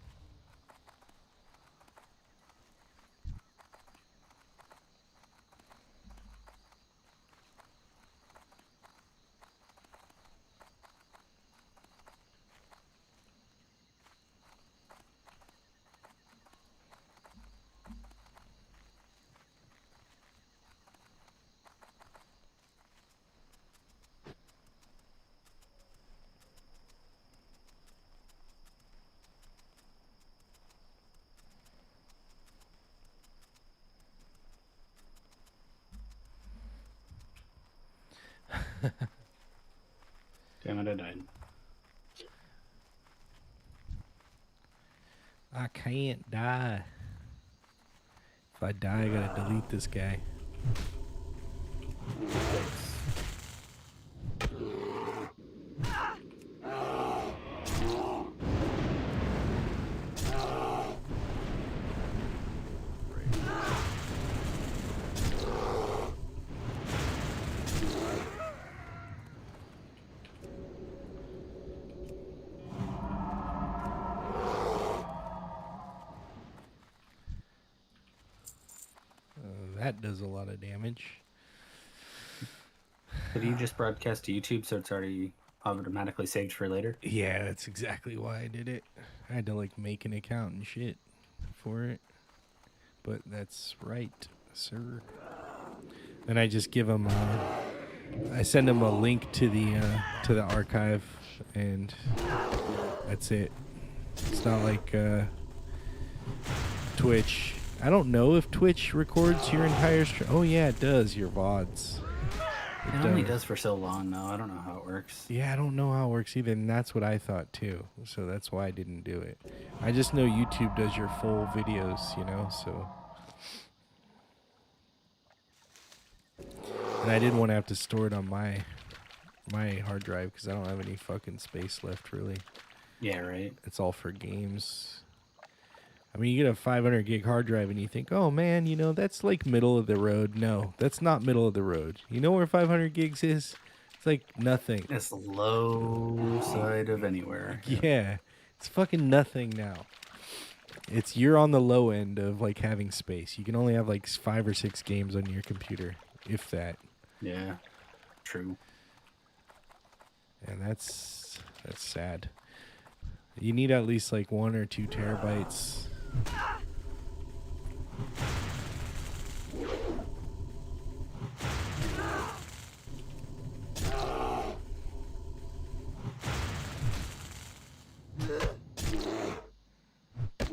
Damn it, I died. I can't die. If I die, I gotta delete this guy. That does a lot of damage. Did you just broadcast to YouTube so it's already automatically saved for later? Yeah, that's exactly why I did it. I had to like make an account and shit for it. But that's right, sir. Then I just give them, I send them a link to the archive, and that's it. It's not like Twitch. I don't know if Twitch records your entire stream. Oh yeah, it does. Your VODs. It only does for so long, though. I don't know how it works. Yeah, I don't know how it works either, and that's what I thought too. So that's why I didn't do it. I just know YouTube does your full videos, you know, so. And I didn't want to have to store it on my hard drive because I don't have any fucking space left, really. Yeah, right. It's all for games. I mean, you get a 500 gig hard drive and you think, oh man, you know, that's like middle of the road. No, that's not middle of the road. You know where 500 gigs is? It's like nothing. It's the low side of anywhere. Yeah, it's fucking nothing now. You're on the low end of like having space. You can only have like 5 or 6 games on your computer, if that. Yeah, true. And that's sad. You need at least like 1 or 2 terabytes.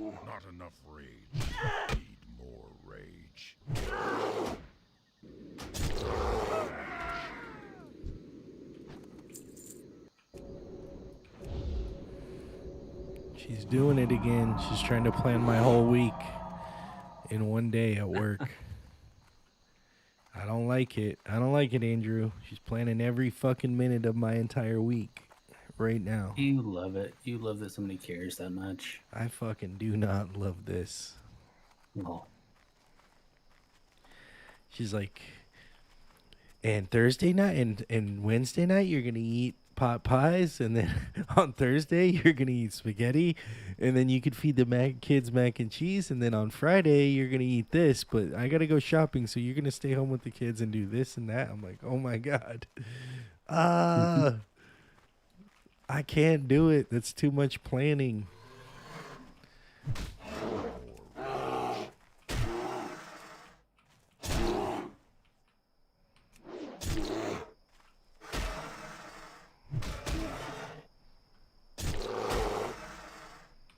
Not enough rage. Need more rage. She's doing it again. She's trying to plan my whole week in one day at work. I don't like it. I don't like it, Andrew. She's planning every fucking minute of my entire week right now. You love it. You love that somebody cares that much. I fucking do not love this. Well, She's like, and Thursday night and Wednesday night, you're going to eat pot pies. And then on Thursday, you're going to eat spaghetti. And then you could feed the kids mac and cheese. And then on Friday, you're going to eat this. But I got to go shopping. So you're going to stay home with the kids and do this and that. I'm like, oh my God. I can't do it. That's too much planning.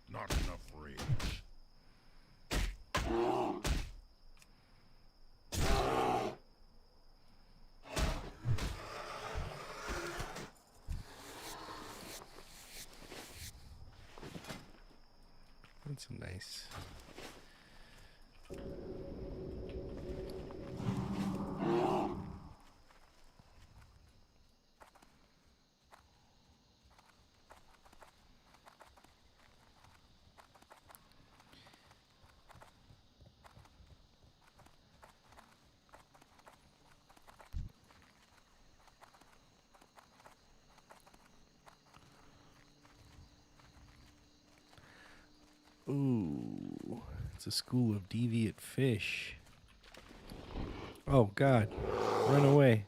Not enough rage. That's nice. Ooh, it's a school of deviant fish. Oh, God. Run away.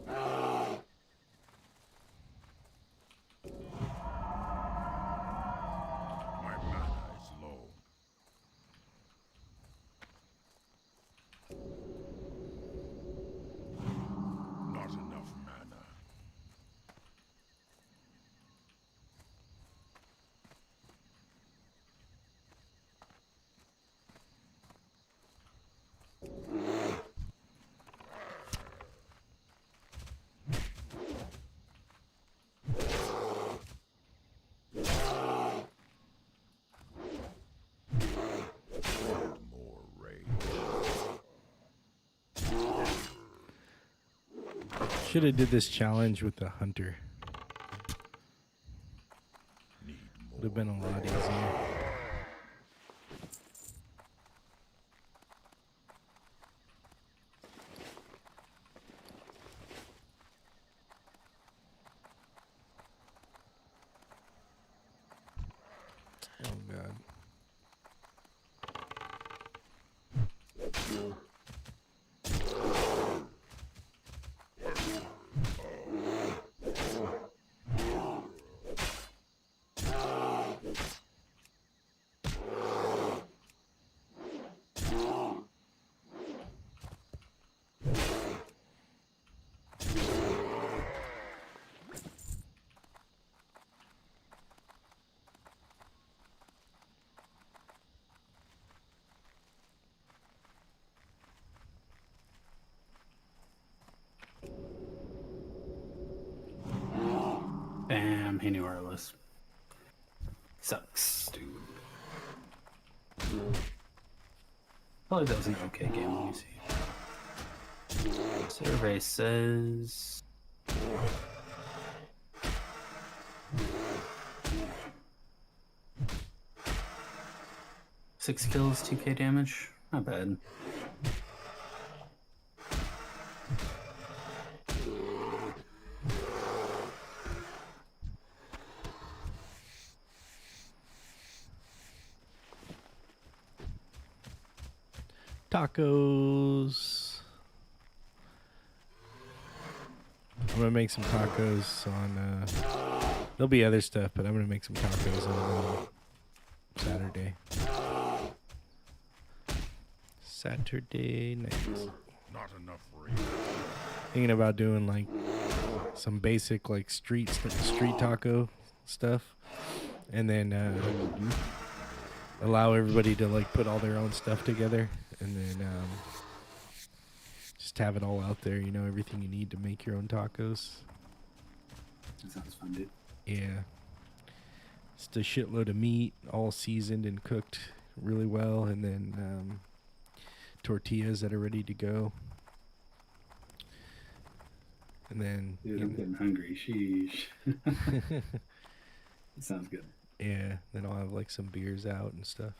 My mana is low. Not enough mana. More rage. Should have did this challenge with the hunter. Need Would have more. been a lot easier. Oh, God. damn, he knew where I was. Sucks, dude. Probably that was an okay game. Let me see. Survey says. Six kills, 2k damage. Not bad. Tacos. I'm gonna make some tacos on. There'll be other stuff, but I'm gonna make some tacos on Saturday. Saturday night. Not enough rage. Thinking about doing like some basic like street taco stuff, and then allow everybody to like put all their own stuff together, and then just have it all out there. You know, everything you need to make your own tacos. That sounds fun, dude. Yeah. Just a shitload of meat, all seasoned and cooked really well, and then tortillas that are ready to go. And then, Dude, I'm getting hungry. Sheesh. It sounds good. yeah, then I'll have like some beers out and stuff.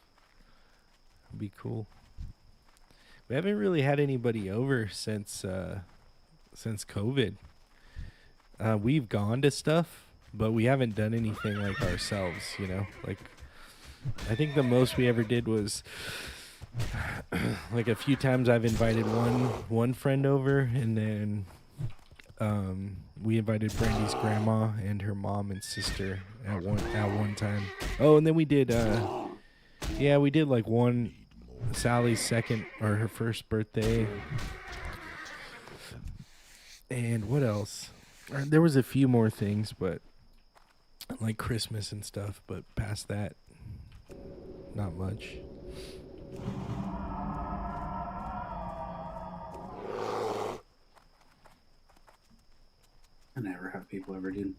It'll be cool. We haven't really had anybody over since COVID. We've gone to stuff, but we haven't done anything like ourselves, you know? Like, I think the most we ever did was like a few times I've invited one friend over, and then we invited Brandy's grandma and her mom and sister at one time. Oh, and then we did we did like one Sally's second or her first birthday. And what else? There was a few more things, but like Christmas and stuff, but past that, not much. I never have people ever, dude.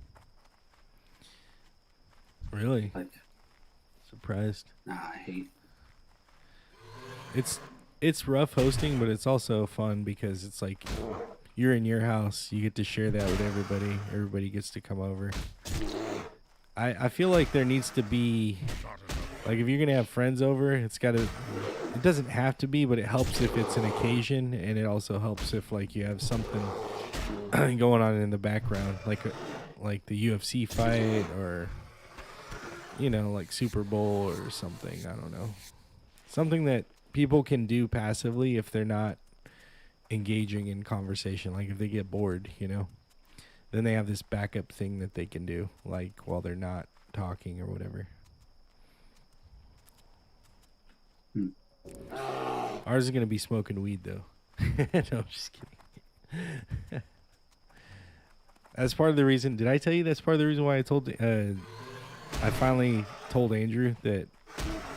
Really? Like, Surprised. nah, I hate. It's rough hosting, but it's also fun because it's like you're in your house, you get to share that with everybody. Everybody gets to come over. I feel like there needs to be, like, if you're gonna have friends over, it doesn't have to be, but it helps if it's an occasion, and it also helps if like you have something going on in the background, like the UFC fight, or you know, like Super Bowl or something. I don't know, something that people can do passively if they're not engaging in conversation. Like if they get bored, you know, then they have this backup thing that they can do, like while they're not talking or whatever. Ours is gonna be smoking weed though. No, I'm just kidding. That's part of the reason. Did I tell you that's part of the reason why I finally told Andrew that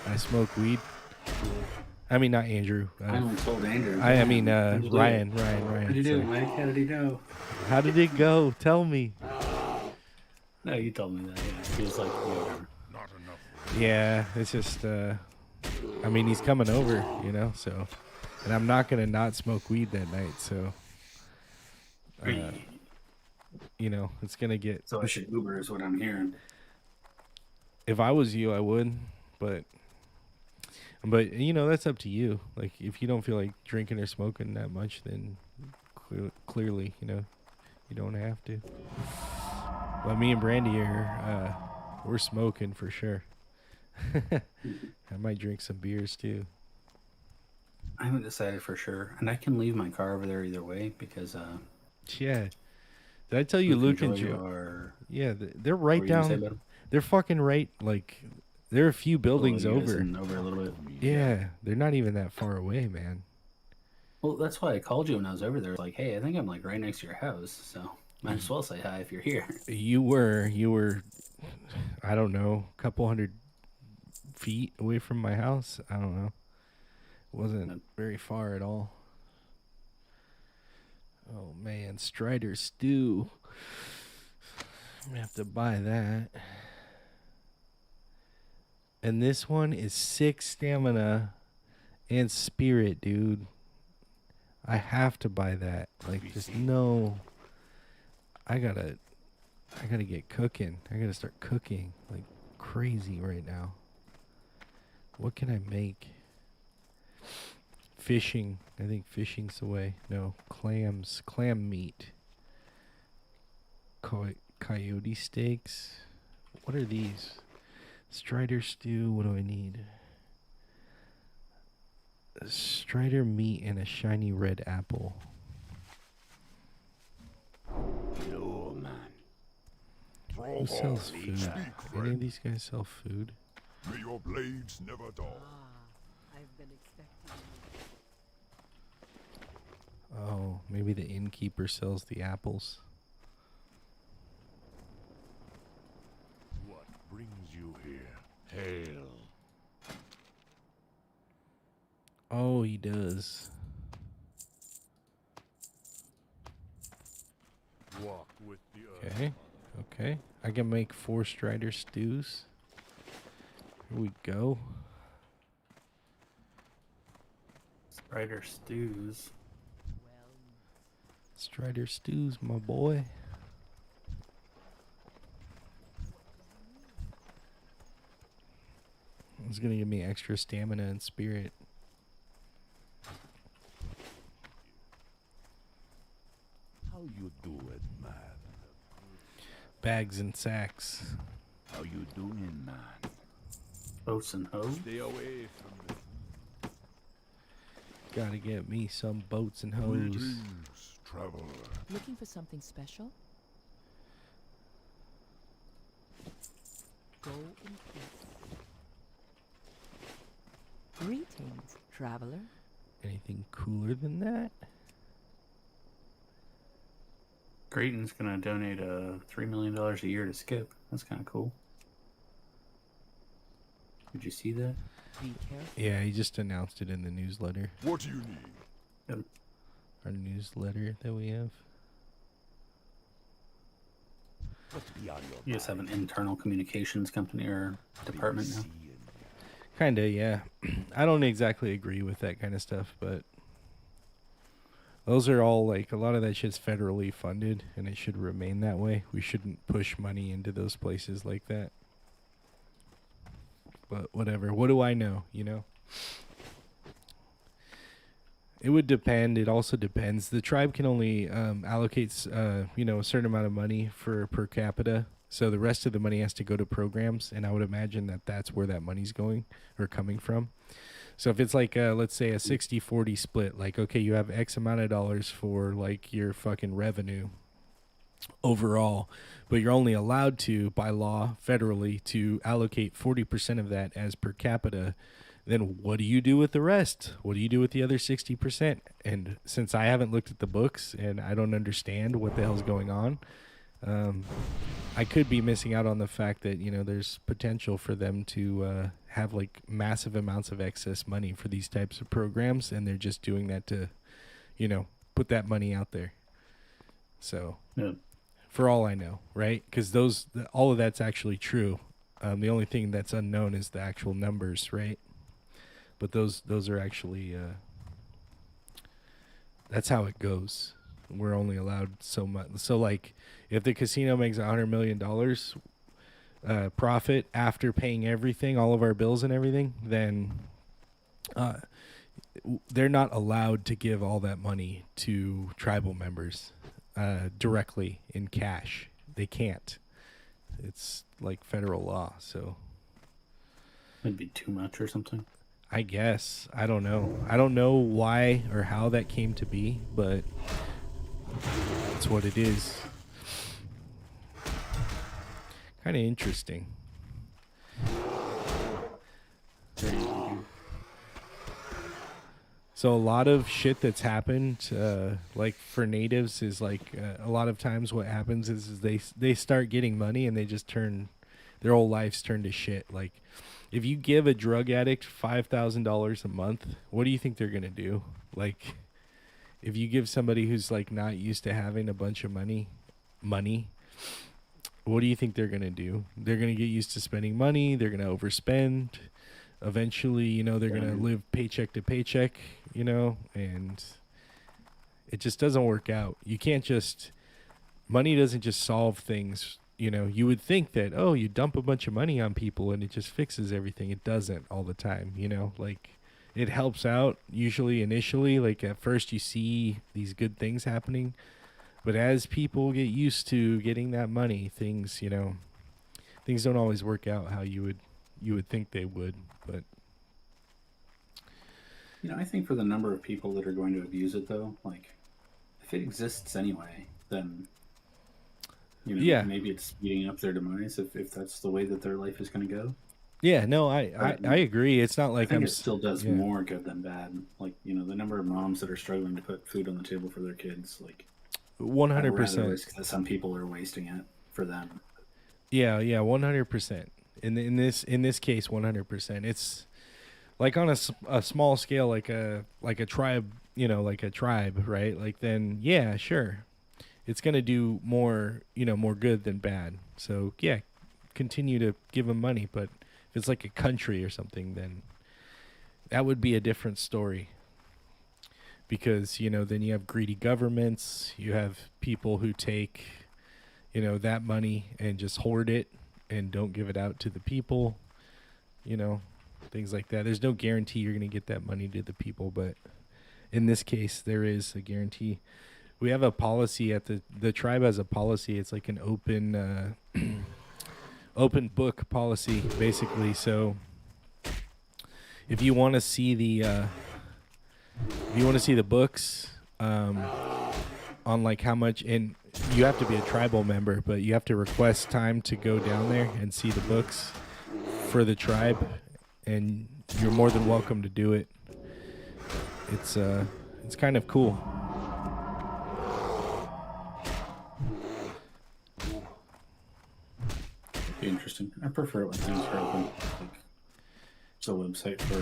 I smoke weed? I mean, not Andrew. I only told Andrew. I mean, How'd you do Ryan. it? Ryan. What did you do, sorry. Mike? How did he know? How did it go? Tell me. No, you told me that. Yeah, he was like, yeah, whatever. Not enough. Yeah, it's just, I mean, he's coming over, you know, so, and I'm not going to not smoke weed that night, so, you know, it's going to get, So I should Uber, is what I'm hearing. if I was you, I would, but, you know, that's up to you. Like, if you don't feel like drinking or smoking that much, then clearly, you know, you don't have to. But me and Brandy are, we're smoking for sure. I might drink some beers too. I haven't decided for sure, and I can leave my car over there either way because Yeah. Did I tell you Luke and Joy Joe? are. Yeah, they're What right were you gonna say down. about 'em? They're fucking right. Like, they're a few buildings Oh, you guys over. in over a little bit. Yeah, they're not even that far away, man. Well, that's why I called you when I was over there. Like, hey, I think I'm like right next to your house, so might as well say hi if you're here. You were, I don't know, a couple hundred feet away from my house. I don't know. It wasn't very far at all. Oh man, Strider stew. I'm gonna have to buy that. And this one is 6 stamina and spirit, dude. I have to buy that. Like, just no. I gotta get cooking. I gotta start cooking like crazy right now. What can I make? Fishing. I think fishing's the way. No, clams. Clam meat. Coyote steaks. What are these? Strider stew. What do I need? Strider meat and a shiny red apple. No, man. Who sells food? Speak, Any of friend. these guys sell food? May your blades never dull. I've been expecting you. Oh, maybe the innkeeper sells the apples. What brings you here? Hail. Oh, he does. Walk with the earth. Okay. Okay. I can make 4 Strider stews. Here we go. Strider stews. Well, Strider stews, my boy. It's gonna give me extra stamina and spirit. How you doing, man? Bags and sacks. How you doing, man? Boats and hoes. Stay away from the Gotta get me some boats and hoes. greetings, traveler. looking for something special? Go in peace. Greetings, traveler. Anything cooler than that? Creighton's gonna donate $3 million a year to Skip. That's kind of cool. Did you see that? Be careful. Yeah, he just announced it in the newsletter. What do you need? Our newsletter that we have. What's beyond your You guys have an internal communications company or department now? Kinda, yeah. I don't exactly agree with that kind of stuff, but those are all like, a lot of that shit's federally funded, and it should remain that way. We shouldn't push money into those places like that. But whatever. What do I know, you know? It would depend. It also depends. The tribe can only allocates, a certain amount of money for per capita. So the rest of the money has to go to programs, and I would imagine that that's where that money's going or coming from. So if it's like, let's say a 60-40 split, like, okay, you have X amount of dollars for like your fucking revenue overall, but you're only allowed to, by law, federally, to allocate 40% of that as per capita, then what do you do with the rest? What do you do with the other 60%? And since I haven't looked at the books and I don't understand what the hell's going on, I could be missing out on the fact that, there's potential for them to have like massive amounts of excess money for these types of programs, and they're just doing that to, put that money out there. So, Yeah. for all I know, right? Because all of that's actually true. The only thing that's unknown is the actual numbers, right? But those are actually, that's how it goes. We're only allowed so much. So, like, if the casino makes $100 million profit after paying everything, all of our bills and everything, then they're not allowed to give all that money to tribal members directly in cash. They can't. It's like federal law, so It'd be too much or something. I guess. I don't know. I don't know why or how that came to be, but that's what it is. Kind of interesting. So a lot of shit that's happened, like for natives, is like a lot of times what happens is they start getting money and they just their whole lives turn to shit. Like, if you give a drug addict $5,000 a month, what do you think they're gonna do? Like, if you give somebody who's like not used to having a bunch of money, what do you think they're gonna do? They're gonna get used to spending money. They're gonna overspend. Eventually, they're gonna live paycheck to paycheck, and it just doesn't work out. You can't money doesn't just solve things. You would think that, oh, you dump a bunch of money on people and it just fixes everything. It doesn't all the time, like it helps out usually initially. Like at first you see these good things happening, but as people get used to getting that money, things don't always work out how you would think they would. But I think for the number of people that are going to abuse it, though, like, if it exists anyway, then, yeah, maybe it's speeding up their demise if that's the way that their life is going to go. Yeah, no, I agree. It's not like I think it still does yeah. more good than bad. Like, the number of moms that are struggling to put food on the table for their kids, like, 100%. That some people are wasting it for them. Yeah, 100%. In this case, 100%. It's like on a small scale, like a tribe, like a tribe, right? Like then, yeah, sure, it's gonna do more, more good than bad. So yeah, continue to give them money. But if it's like a country or something, then that would be a different story. Because then you have greedy governments, you have people who take, that money and just hoard it and don't give it out to the people, things like that. There's no guarantee you're going to get that money to the people, but in this case, there is a guarantee. We have a policy at the tribe has a policy. It's like an open, open book policy, basically. So if you want to see the books, on like how much, and you have to be a tribal member, but you have to request time to go down there and see the books for the tribe, and you're more than welcome to do it. It's kind of cool. Be interesting. I prefer it when things are open. Like, it's a website for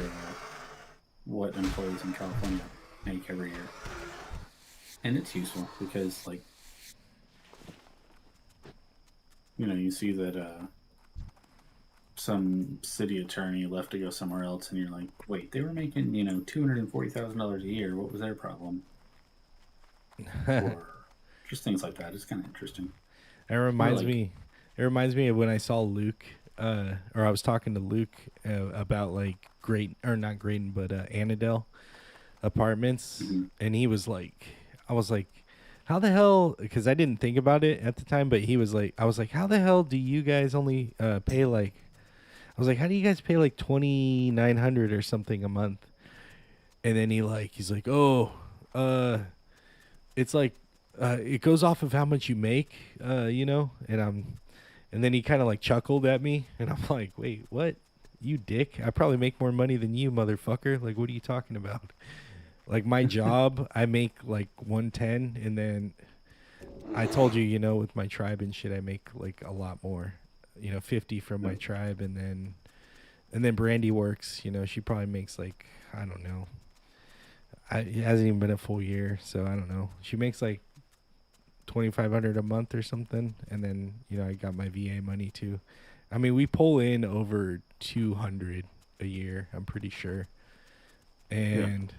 what employees in California make every year, and it's useful because, like, you see that some city attorney left to go somewhere else, and you're like, wait, they were making $240,000 a year. What was their problem? Or just things like that. It's kind of interesting. It reminds me of when I saw Luke, or I was talking to Luke about like not Graydon, but Annandale Apartments, and he was like, I was like, how the hell? Because I didn't think about it at the time, but he was like, I was like, how the hell do you guys only pay like? I was like, how do you guys pay like $2,900 or something a month? And then he's like, oh, it's like it goes off of how much you make, and then he kind of like chuckled at me, and I'm like, wait, what? You dick! I probably make more money than you, motherfucker. Like, what are you talking about? Like my job, I make like 110, and then I told you, with my tribe and shit, I make like a lot more. 50 from my tribe, and then Brandy works. She probably makes like, I don't know. It hasn't even been a full year, so I don't know. She makes like $2,500 a month or something, and then I got my VA money too. I mean, we pull in over 200 a year, I'm pretty sure, and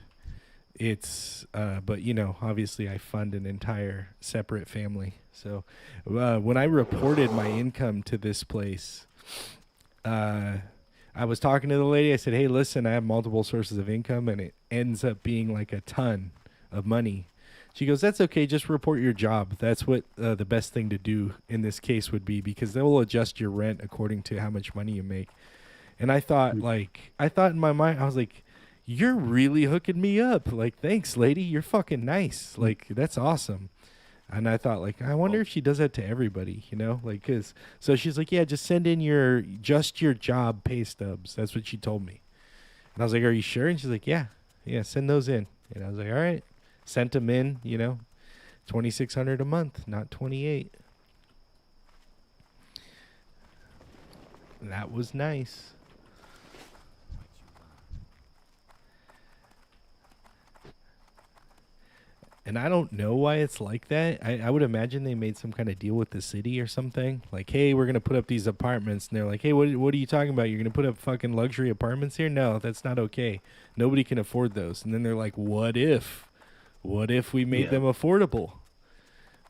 it's but obviously I fund an entire separate family. So when I reported my income to this place, I was talking to the lady. I said, hey, listen, I have multiple sources of income, and it ends up being like a ton of money. She goes, that's okay. Just report your job. That's what the best thing to do in this case would be, because they will adjust your rent according to how much money you make. And I thought in my mind, I was like, you're really hooking me up. Like, thanks, lady. You're fucking nice. Like, that's awesome. And I thought, like, I wonder if she does that to everybody, like, so she's like, yeah, just send in your job pay stubs. That's what she told me. And I was like, are you sure? And she's like, yeah, send those in. And I was like, all right, sent them in, $2,600 a month, not 28. That was nice. And I don't know why it's like that. I would imagine they made some kind of deal with the city or something. Like, hey, we're going to put up these apartments. And they're like, hey, what are you talking about? You're going to put up fucking luxury apartments here? No, that's not okay. Nobody can afford those. And then they're like, what if? What if we made them affordable?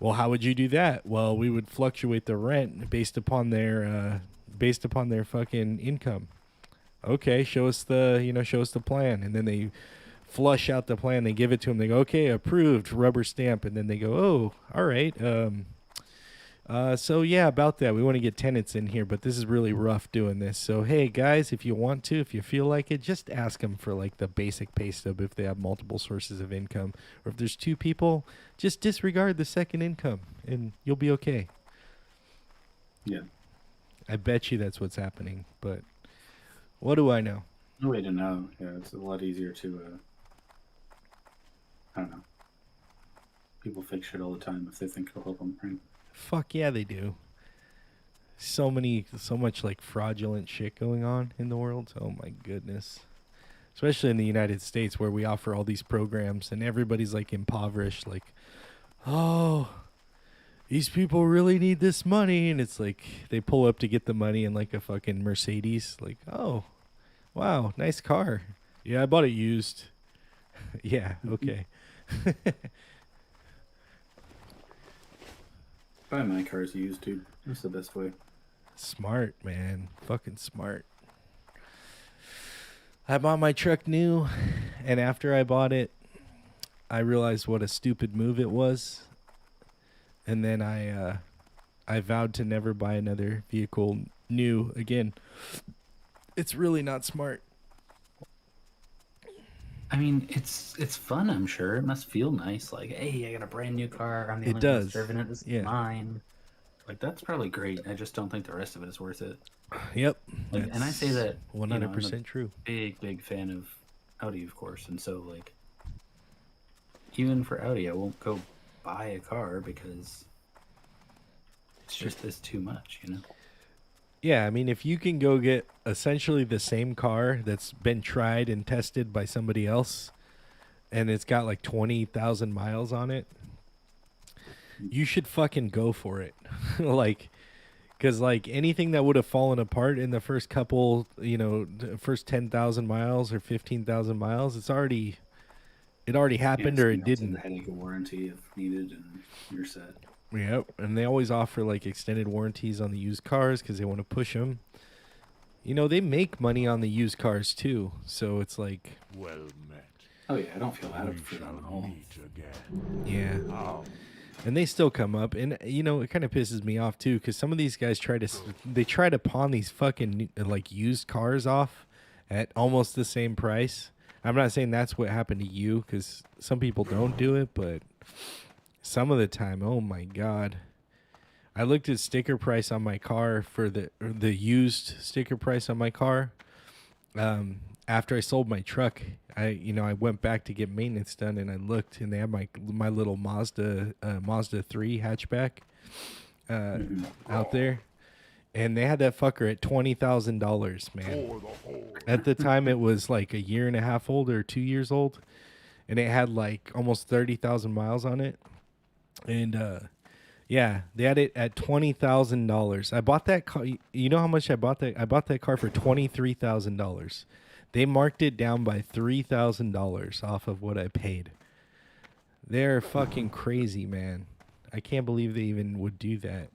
Well, how would you do that? Well, we would fluctuate the rent based upon their fucking income. Okay, show us the plan. And then they flush out the plan. They give it to them. They go, okay, approved, rubber stamp. And then they go, oh, all right. So yeah, about that. We want to get tenants in here, but this is really rough doing this. So, hey guys, if you feel like it, just ask them for like the basic pay stub if they have multiple sources of income, or if there's two people, just disregard the second income and you'll be okay. Yeah. I bet you that's what's happening, but what do I know? No way to know. Yeah, it's a lot easier to, I don't know. People fake shit all the time if they think it'll help them, right? Fuck yeah, they do. so much like fraudulent shit going on in the world. Oh my goodness. Especially in the United States where we offer all these programs and everybody's like impoverished, like, oh, these people really need this money. And it's like they pull up to get the money in like a fucking Mercedes. Like, oh, wow, nice car. Yeah, I bought it used. Yeah, okay. Buy my cars used, dude. That's the best way. Smart, man. Fucking smart. I bought my truck new, and after I bought it, I realized what a stupid move it was. And then I vowed to never buy another vehicle new again. It's really not smart. I mean, it's fun, I'm sure. It must feel nice. Like, hey, I got a brand new car. I'm the It only one does. serving it. This is Yeah. mine. Like, that's probably great. I just don't think the rest of it is worth it. Yep. Like, and I say that 100% true. Big fan of Audi, of course. And so, like, even for Audi, I won't go buy a car because it's too much, you know? Yeah, I mean, if you can go get essentially the same car that's been tried and tested by somebody else, and it's got like 20,000 miles on it, you should fucking go for it. Like, because like anything that would have fallen apart in the first couple, first 10,000 miles or 15,000 miles, it already happened or it didn't. The headache of warranty if needed, and you're set. Yep, and they always offer like extended warranties on the used cars because they want to push them. They make money on the used cars too, so it's like, Well met. Oh yeah, I don't feel We bad for them shall at all. meet again. yeah. How? And they still come up, and it kind of pisses me off too because some of these guys try to pawn these fucking like used cars off at almost the same price. I'm not saying that's what happened to you because some people don't do it, but some of the time, oh my god. I looked at sticker price on my car for the used sticker price on my car. After I sold my truck, I went back to get maintenance done, and I looked, and they had my little Mazda 3 hatchback out there, and they had that fucker at $20,000, man. For the whole. At the time, it was like a year and a half old or 2 years old, and it had like almost 30,000 miles on it. And yeah, they had it at $20,000. I bought that car. You know how much I bought that? I bought that car for $23,000. They marked it down by $3,000 off of what I paid. They're fucking crazy, man. I can't believe they even would do that.